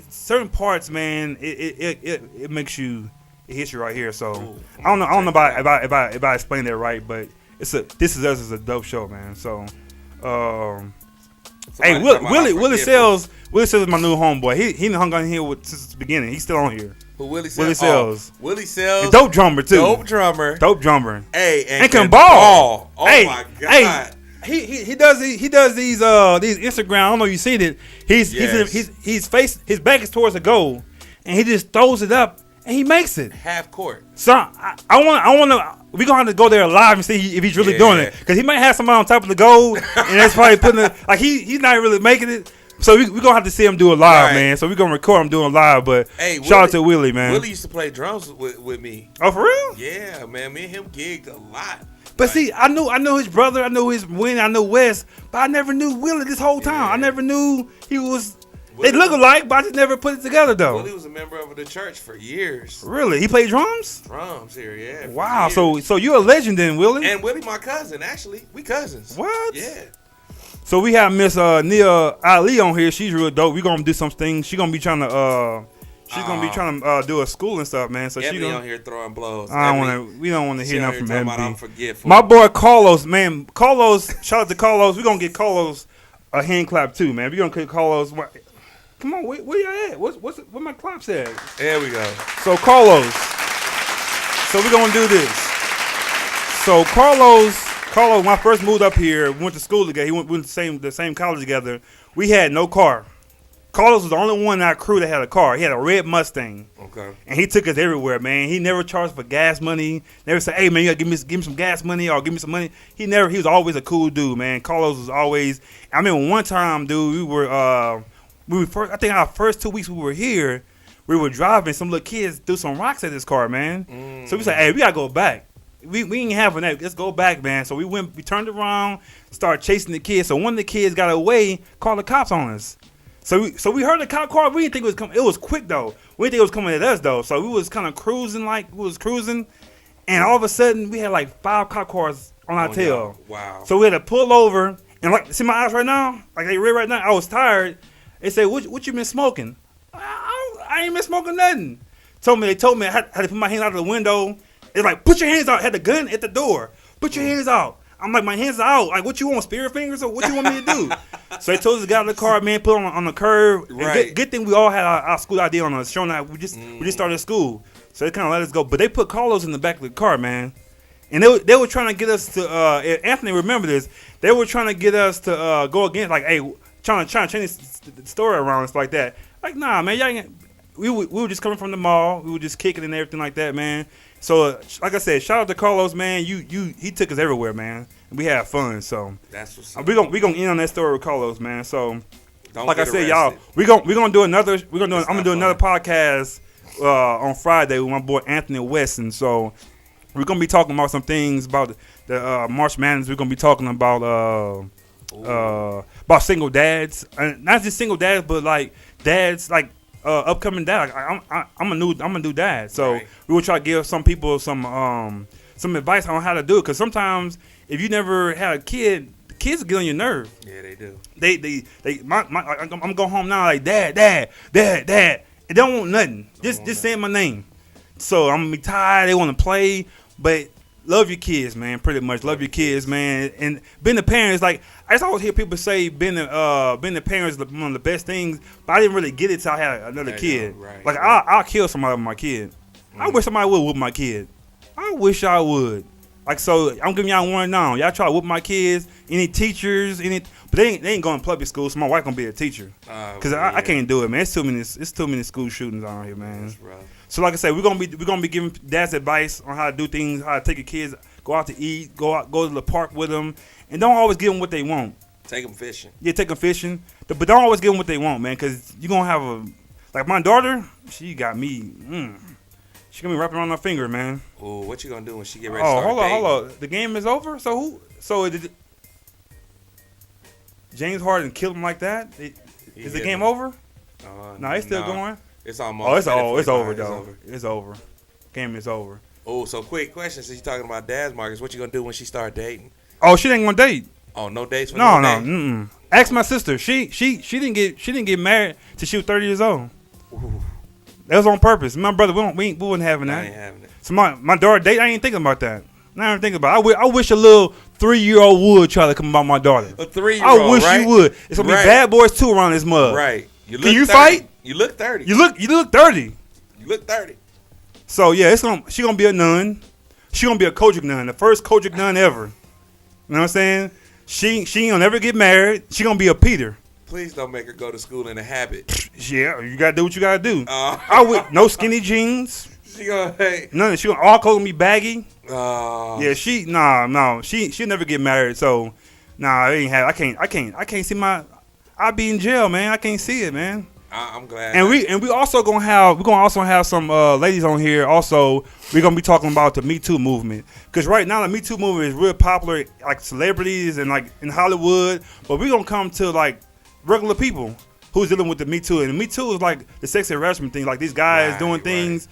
certain parts, man. It makes you, it hits you right here. So Ooh, I don't know if I explained that right, but This Is Us is a dope show, man. So hey, Willie Sells is my new homeboy. He hung on here since the beginning. He's still on here. Who Willie Sells? Willie Sells. Willie Sells. And dope drummer too. Dope drummer. Hey, and can ball. Oh hey, my God. Hey, he does these Instagram. I don't know if you seen it. His back is towards the goal, and he just throws it up and he makes it Half court. So I want to. We gonna have to go there live and see if he's really doing it, because he might have somebody on top of the goal, and that's probably putting it like he's not really making it. So we gonna have to see him do it live, man. So we gonna record him doing it live. But hey, shout out to Willie, man. Willie used to play drums with me. Oh, for real? Yeah, man. Me and him gigged a lot. But see, I knew his brother, I knew his Win, I knew Wes, but I never knew Willie this whole time. Yeah. I never knew he was. They look alike, but I just never put it together though. Willie was a member of the church for years. Really? He played drums? Drums here, yeah. Wow. So you're a legend then, Willie? And Willie, my cousin, actually, we cousins. What? Yeah. So we have Miss Nia Ali on here. She's real dope. We gonna do some things. She's gonna be trying to do a school and stuff, man. So Ebony on here throwing blows. We don't want to hear nothing from Ebony. I'm forgetful. My boy Carlos, man. Carlos, shout out to Carlos. We gonna get Carlos a hand clap too, man. We gonna get Carlos. Come on, where you at? Where my claps at? There we go. So Carlos. So we gonna do this. So Carlos, when I first moved up here, we went to school together. He went to the same college together. We had no car. Carlos was the only one in our crew that had a car. He had a red Mustang. Okay. And he took us everywhere, man. He never charged for gas money. Never said, "Hey, man, you gotta give me some gas money or give me some money." He was always a cool dude, man. Carlos was always. I mean, one time, dude, I think our first 2 weeks we were here, we were driving. Some little kids threw some rocks at this car, man. So we said, "Hey, we gotta go back. We ain't having that. Let's go back, man." So we turned around, started chasing the kids. So one of the kids got away, called the cops on us. So we heard the cop car. We didn't think it was coming. It was quick though. We didn't think it was coming at us though. So we was kind of cruising, and all of a sudden we had like 5 cop cars on our tail. Wow. So we had to pull over and see my eyes right now, like they red right now. I was tired. They said, "What you been smoking?" I ain't been smoking nothing. They told me I had to put my hands out of the window. It's like, "Put your hands out." I had the gun at the door. "Put your hands out." I'm like, "My hands are out. Like, what you want, spirit fingers, or what you want me to do?" So they told us to get out of the car, man, put on the curb. Right. Good thing we all had our school ID on us, showing that we just started school. So they kind of let us go. But they put Carlos in the back of the car, man. And they were trying to get us to, Anthony, remember this, they were trying to get us to go against, like, hey, trying to change the story around us like that. Like, nah, man, y'all ain't. We were just coming from the mall. We were just kicking and everything like that, man. So, like I said, shout out to Carlos, man. He took us everywhere, man. We had fun. So that's what's up. We gonna end on that story with Carlos, man. So, like I said, arrested. y'all, I'm gonna do another podcast on Friday with my boy Anthony Weston. So we're gonna be talking about some things about the March Madness. We're gonna be talking about single dads, and not just single dads, but like dads like. Upcoming dad, I'm a new dad, so right. We will try to give some people some advice on how to do it. Because sometimes if you never had a kid, the kids get on your nerve. Yeah, they do. I'm going home now like dad, and they don't want nothing. Just saying my name. So I'm gonna be tired. They want to play, but love your kids, man. Pretty much love your kids, man. And being a parent is like, I just always hear people say being a parent is one of the best things, but I didn't really get it till I had another kid. Right, like I'll kill somebody with my kid. I wish somebody would whip my kid. I wish I would. Like, so I'm giving y'all one now. Y'all try to whip my kids. Any teachers, but they ain't going to public school. So my wife gonna be a teacher. Cause I can't do it, man. It's too many school shootings out here, man. That's rough. So like I said, we're gonna be giving dads advice on how to do things, how to take your kids, go out to eat, go to the park with them, and don't always give them what they want. Take them fishing. Yeah, take them fishing, but don't always give them what they want, man, because you're gonna have like my daughter, she got me. She gonna be wrapping around her finger, man. Ooh, what you gonna do when she get ready to Oh, start dating? hold on. The game is over. So who? So James Harden killed him like that? Is the game over? No, it's still going. It's almost. It's over though. It's over. Game is over. Oh, so quick question. Since you're talking about dad's markets, what you gonna do when she start dating? Oh, she ain't gonna date. Oh, no dates for No. day? Ask my sister. She didn't get married till she was 30 years old. Ooh, That was on purpose. My brother, we wasn't having I that. ain't having it. So my daughter date, I ain't thinking about that. I ain't thinking about it. I wish a little 3-year-old would try to come about my daughter. A 3-year-old, I wish right? you would. It's gonna be bad boys too around this mug. Right. You Can you 30. fight? You look 30. You look 30. You look 30. So yeah, she gonna be a nun. She gonna be a Kojic nun, the first Kojic nun ever. You know what I'm saying? She ain't gonna never get married. She gonna be a Peter. Please don't make her go to school in a habit. Yeah, you gotta do what you gotta do. I would no skinny jeans. She gonna hey. None. She gonna all clothes gonna be baggy. Yeah, she'll never get married. So I ain't have. I can't see my. I'll be in jail, man. I can't see it, man. I'm glad. And we also gonna have some ladies on here. Also, we're gonna be talking about the Me Too movement, because right now the Me Too movement is real popular, like celebrities and like in Hollywood. But we're gonna come to like regular people who's dealing with the Me Too, and the Me Too is like the sex harassment thing, like these guys doing things.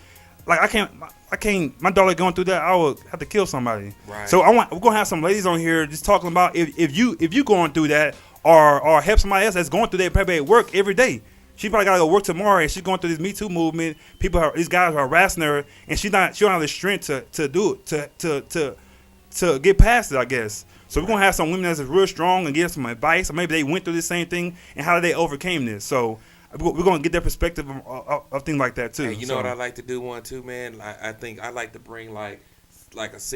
Like I can't. My daughter going through that, I would have to kill somebody. Right. So we're gonna have some ladies on here just talking about if you going through that or help somebody else that's going through that probably at work every day. She probably gotta go work tomorrow, and she's going through this Me Too movement. These guys are harassing her, and she don't have the strength to do it to get past it, I guess. So we're gonna have some women that's real strong and give some advice, or maybe they went through the same thing and how they overcame this. So we're gonna get their perspective of things like that too. Hey, you know what I like to do one too, man. I think I like to bring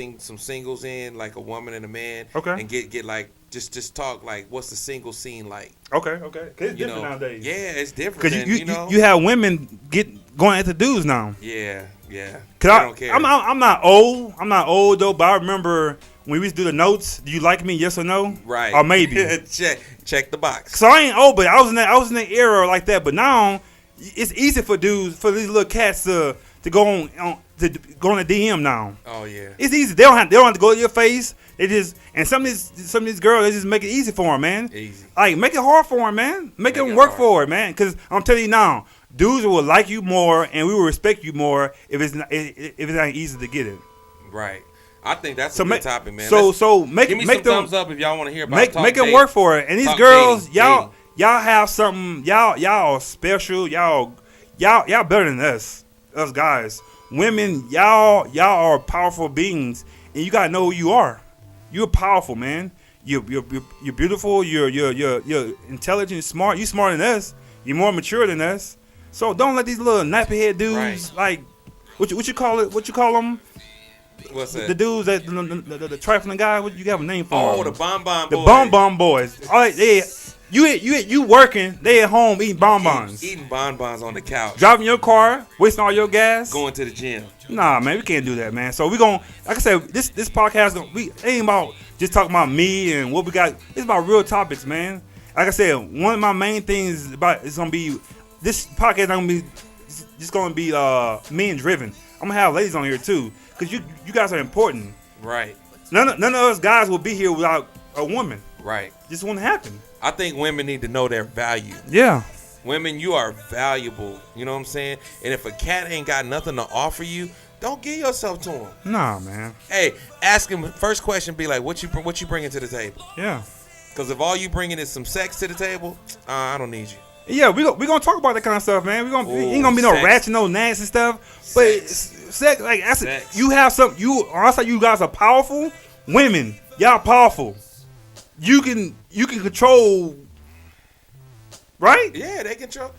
some singles in, like a woman and a man, Okay. and get like just talk like what's the single scene like. Okay. It's different nowadays. Yeah, it's different. Because you have women going after dudes now. Yeah. Cause I don't care. I'm not old. I'm not old though, but I remember when we used to do the notes. Do you like me? Yes or no? Right. Or maybe. check the box. So I ain't old, but I was in that era like that. But now it's easy for these little cats to go on the DM now. Oh yeah. It's easy. They don't have to go to your face. They just, and some of these girls, they just make it easy for them, man. Easy. Like make it hard for them, man. Make them work for it, man. Because I'm telling you now, dudes will like you more and we will respect you more if it's not easy to get it. Right. I think that's a good topic, man. So make give me make some them thumbs up if y'all want to hear about make them work for it. And these girls, y'all have something. Y'all are special. Y'all better than us guys. Women, y'all are powerful beings, and you gotta know who you are. You're powerful, man. You're beautiful. You're intelligent, smart. You smarter than us. You're more mature than us. So don't let these little nappy head dudes like what you call it? What you call them? What's that? The dudes that the trifling guy. What you have a name for? Oh, the bonbon boys. The bonbon boys. All right, you working? They at home eating bonbons. Eating bonbons on the couch. Driving your car, wasting all your gas. Going to the gym. Nah, man, we can't do that, man. So we gon', like I said, this podcast we ain't about just talking about me and what we got. It's about real topics, man. Like I said, one of my main things is gonna be this podcast. Gonna be men driven. I'm gonna have ladies on here too, cause you guys are important. Right. None of us guys will be here without a woman. Right. This won't happen. I think women need to know their value. Yeah. Women, you are valuable. You know what I'm saying? And if a cat ain't got nothing to offer you, don't give yourself to him. Nah, man. Hey, ask him. First question be like, what you bringing to the table? Yeah. Because if all you bringing is some sex to the table, I don't need you. Yeah, we gonna talk about that kind of stuff, man. Ain't gonna be no ratchet, no nasty stuff. But sex, like that's sex. You have some. Also, you guys are powerful. Women, y'all powerful. You can control. Right? Yeah, they control.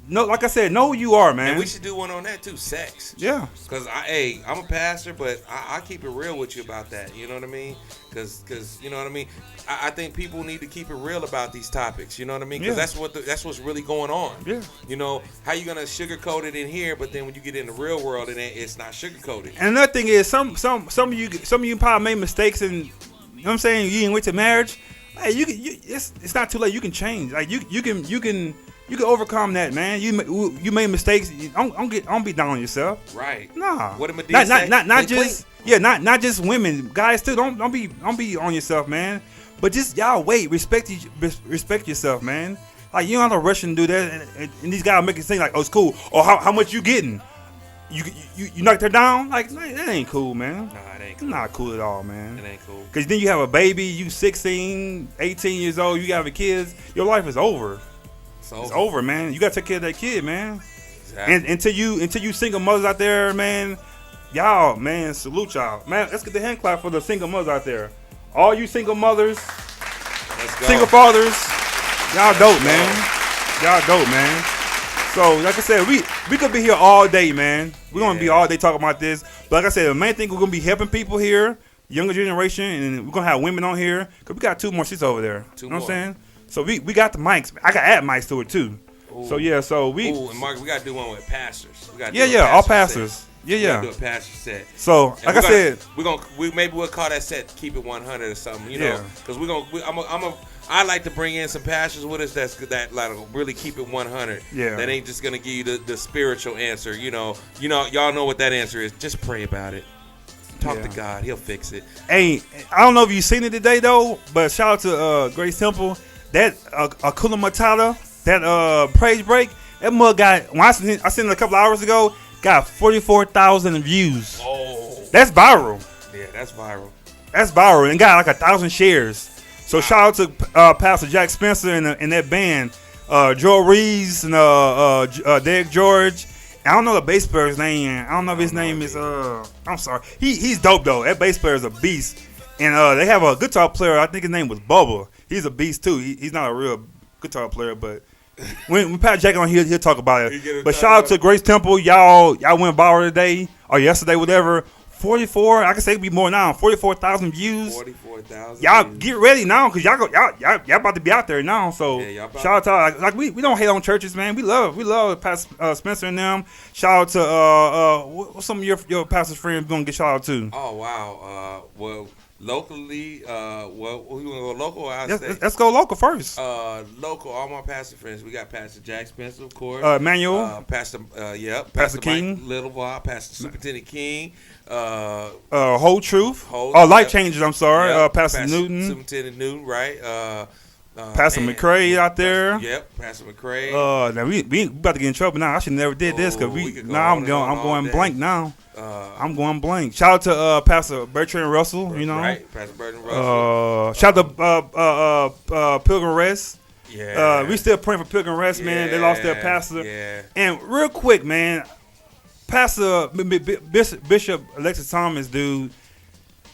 Like I said, know who you are, man. And we should do one on that too, sex. Yeah. Because I'm a pastor, but I keep it real with you about that. You know what I mean? Because you know what I mean. I think people need to keep it real about these topics. You know what I mean? Because that's what's really going on. Yeah. You know, how you gonna sugarcoat it in here, but then when you get in the real world, it's not sugarcoated. And another thing is, some of you probably made mistakes, and you know what I'm saying, you didn't wait to marriage. Hey, it's not too late. You can change. Like you can. You can overcome that, man. You made mistakes. Don't be down on yourself. Right. Nah. What did Medea say? Not just not just women, guys too. Don't be on yourself, man. But just y'all wait, respect yourself, man. Like you don't have to rush and do that, and these guys make it seem like, oh, it's cool. Or how much you getting? You knocked her down? Like that ain't cool, man. Nah, it ain't It's cool. not cool at all, man. It ain't cool. Cause then you have a baby, you 16, 18 years old, you have a kids, your life is over. It's over, man. You gotta take care of that kid, man. Exactly. And until you single mothers out there, man, y'all, man, salute y'all. Man, let's get the hand clap for the single mothers out there. All you single mothers, Let's go. single fathers, y'all dope, man. Y'all dope, man. So, like I said, we could be here all day, man. We're gonna be all day talking about this. But like I said, the main thing, we're gonna be helping people here, younger generation, and we're gonna have women on here. Cause we got 2 more seats over there. Two you know more. what I'm saying? So we got the mics. I can add mics to it too. Ooh. So yeah, so we Ooh, and Mark, we gotta do one with pastors. We gotta do yeah, a all pastor pastors. set. Yeah, We gotta yeah. do a pastor set. So And like I said, maybe we'll call that set "Keep It 100" or something, you know, Yeah. because I like to bring in some pastors with us that like really keep it 100. Yeah. That ain't just gonna give you the spiritual answer, you know. Y'all know what that answer is. Just pray about it. Talk Yeah. to God. He'll fix it. hey, I don't know if you've seen it today though, but shout out to Grace Temple. That Akuna Matata, that praise break, that mug got when I seen it a couple hours ago, got 44,000 views. Oh, That's viral. yeah, that's viral. That's viral and got like 1,000 shares. So shout out to Pastor Jack Spencer and that band, Joe Reeves and Derek George. I don't know the bass player's name. I don't know if his name is. I'm sorry. He's dope though. That bass player is a beast. And they have a guitar player. I think his name was Bubba. He's a beast too. He's not a real guitar player, but when Pat Jack on here, he'll talk about it. But shout out to Grace Temple. Y'all went viral today or yesterday, whatever. 44. I can say it be more now. 44,000 views. 44,000. Y'all get ready now, cause y'all about to be out there now. So Yeah, y'all shout out to like we don't hate on churches, man. We love Pastor Spencer and them. Shout out to what's some of your pastor's friends gonna get shout out to? Oh wow. Well, locally, we gonna go local. Let's go local first. Local. All my pastor friends. We got Pastor Jack Spencer, of course. Manuel, Pastor Pastor Mike King. Littlewell, Pastor Superintendent King. Whole Truth. Whole- Life yep. Changes. I'm sorry. Yep, Pastor Newton. Superintendent Newton, right? Pastor man, McCray out there. Yep, Pastor McCray. Now we about to get in trouble now. I should never did this because we could go now on I'm and on going all going day. blank now. I'm I'm going blank. Shout out to Pastor Bertrand Russell. You know. right, Pastor Burton Russell. Shout out to Pilgrim Rest. Yeah, We still praying for Pilgrim Rest, man. They lost their pastor. Yeah, And real quick, man, Pastor Bishop Alexis Thomas, dude,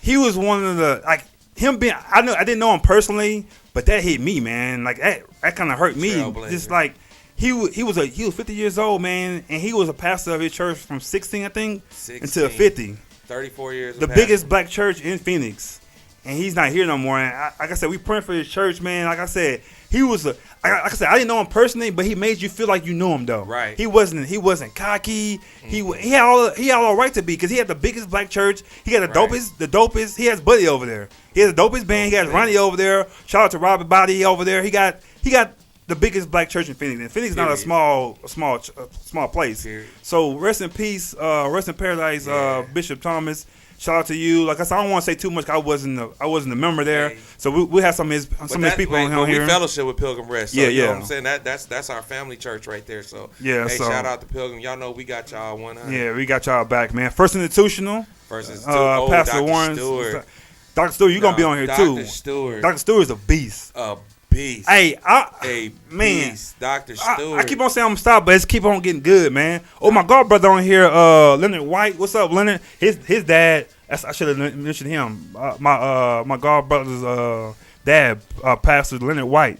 he was one of the him being. I didn't know him personally, but that hit me, man. Like that kind of hurt me. Trailblazer. Just like he was 50 years old, man, and he was a pastor of his church from 16, I think, 16, until 50. 34 years. The biggest black church in Phoenix, and he's not here no more. And like I said, we praying for his church, man. Like I said, he was like I said, I didn't know him personally, but he made you feel like you knew him, though. Right. He wasn't cocky. Mm-hmm. He had all right to be, because he had the biggest black church. He had the dopest. He has Buddy over there. He has the dopest band. He has Ronnie over there. Shout out to Robert Body over there. He got the biggest black church in Phoenix. And Phoenix is not a small place. Period. So rest in peace, rest in paradise, Bishop Thomas. Shout out to you. Like I said, I don't want to say too much, 'cause I wasn't a member there. Hey. So we have some of his people on here. We fellowship with Pilgrim Rest. So, Yeah, you know yeah. what I'm saying? That's our family church right there. So Yeah, hey, so- shout out to Pilgrim. Y'all know we got y'all 100. Yeah, we got y'all back, man. First Institutional, Versus Pastor Dr. Warren, Stewart. Dr. Stewart, you gonna be on here too. Dr. Stewart. Dr. Stewart's a beast. A beast. Hey, man, beast. Dr. Stewart. I keep on saying I'm gonna stop, but it's keep on getting good, man. Oh, my god brother on here, Leonard White. What's up, Leonard? His dad. I should have mentioned him. My god brother's dad, Pastor Leonard White,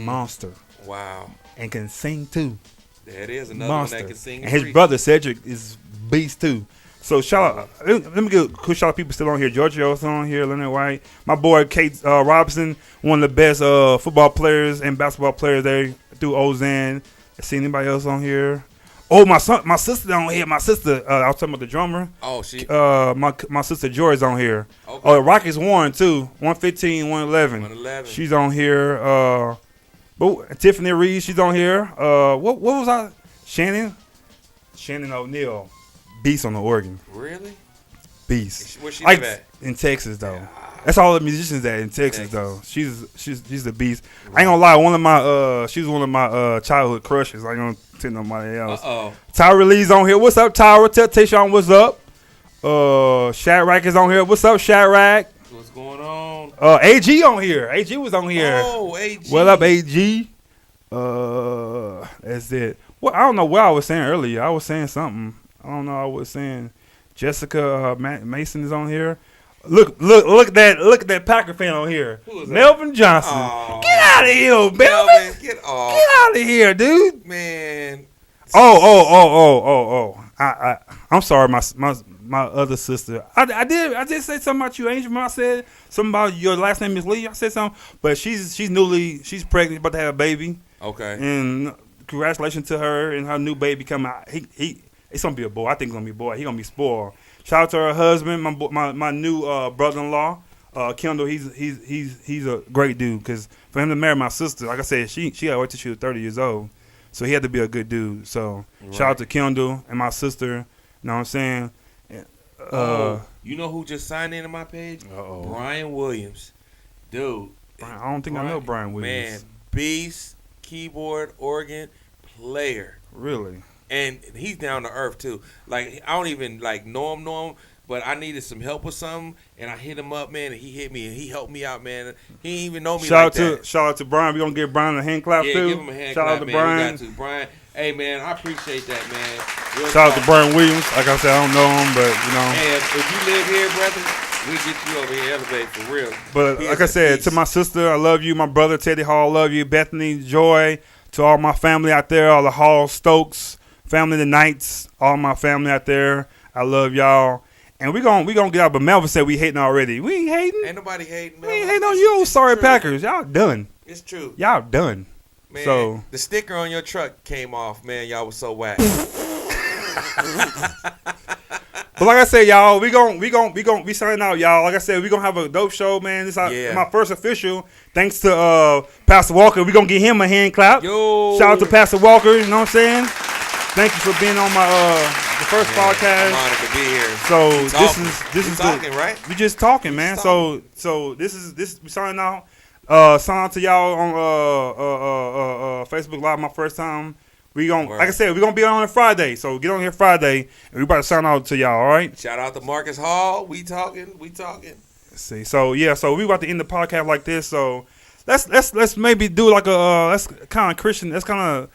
monster, Wow. and can sing too. There it is. Another Monster. one that can sing. And his brother Cedric is beast too. So shout out. Let me get a quick shout out. People still on here. Giorgio still on here. Leonard White. My boy Kate Robinson, one of the best football players and basketball players there through Ozan. See anybody else on here? Oh, my sister on here. My sister. I was talking about the drummer. Oh, she. My sister Joy's on here. Okay. Rockets Warren too. 115, 111. 111. She's on here. But Tiffany Reed, she's on here. What was I? Shannon O'Neal, beast on the organ. Really? Beast. Where she Like live at? in Texas though. That's all the musicians that in Texas though. She's the beast. I ain't gonna lie. She was one of my childhood crushes. I ain't gonna tell nobody else. Tyra Lee's on here. What's up, Tyra? Tell Tayshawn what's up. Shadrack is on here. What's up, Shadrack? What's going on? AG on here. AG was on here. Oh, AG. What up, AG? That's it. Well, I don't know what I was saying earlier. I was saying something. I don't know. I was saying Jessica Mason is on here. Look at that Packer fan on here. Who is that? Melvin Johnson. Aww. Get out of here, Melvin. Get off. Get out of here, dude. Man. Oh. I'm sorry, my other sister. I did say something about you, Angel. When I said something about your last name is Lee, I said something. But she's pregnant, about to have a baby. Okay. And congratulations to her and her new baby coming out. It's gonna be a boy. I think it's gonna be a boy. He gonna be spoiled. Shout out to her husband, my new brother-in-law, Kendall. He's a great dude. Cause for him to marry my sister, like I said, she got to wait till she was 30 years old. So he had to be a good dude. So shout out to Kendall and my sister. You know what I'm saying? You know who just signed into my page? Uh-oh. Brian Williams. Dude. I don't think I know Brian Williams. Man, beast, keyboard, organ, player. Really? And he's down to earth too. Like I don't even know him, but I needed some help with something, and I hit him up, man, and he hit me and he helped me out, man. He didn't even know me that. Shout out to Brian. We gonna give Brian a hand clap too. Yeah, give him a hand shout clap, out to man. Brian. We got to. Brian. Hey man, I appreciate that, man. Real Shout out talk. to Brian Williams. Like I said, I don't know him, but you know. Hey, if you live here, brother, we get you over here elevate for real. But like I said, to my sister, I love you. My brother Teddy Hall, love you. Bethany, Joy, to all my family out there, all the Hall, Stokes, family, the Knights, all my family out there. I love y'all. And we gonna get out. But Melvin said we hating already. We ain't hating. Ain't nobody hating. We ain't hating on you, sorry Packers. Y'all done. It's true. Y'all done. Man, so the sticker on your truck came off, man. Y'all was so whack. But like I said, y'all, we signing out, y'all. Like I said, we gonna have a dope show, man. This is my first official. Thanks to Pastor Walker. We gonna give him a hand clap. Yo. Shout out to Pastor Walker. You know what I'm saying? Thank you for being on my the first podcast. I'm honored to be here. So this is talking, right? We just talking, man. So this we signing out. Sign out to y'all on Facebook Live. My first time. We gonna like I said, we gonna be on Friday. So get on here Friday, and we about to sign out to y'all. All right. Shout out to Marcus Hall. We talking. Let's see. So we about to end the podcast like this. So let's maybe do like let's kind of Christian. Let's kind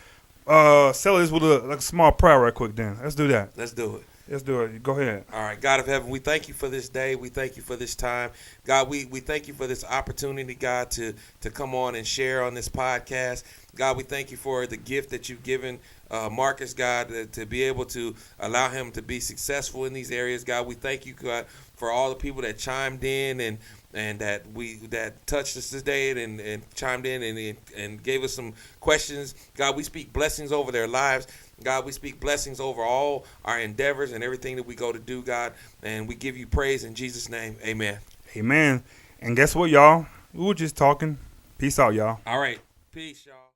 of sell this with a small prayer right quick. Then let's do that. Let's do it. Let's do it. Go ahead. All right. God of heaven, we thank you for this day. We thank you for this time. God, we thank you for this opportunity, God, to come on and share on this podcast. God, we thank you for the gift that you've given Marcus, God, to be able to allow him to be successful in these areas. God, we thank you, God, for all the people that chimed in and that touched us today and chimed in and gave us some questions. God, we speak blessings over their lives. God, we speak blessings over all our endeavors and everything that we go to do, God. And we give you praise in Jesus' name. Amen. Amen. And guess what, y'all? We were just talking. Peace out, y'all. All right. Peace, y'all.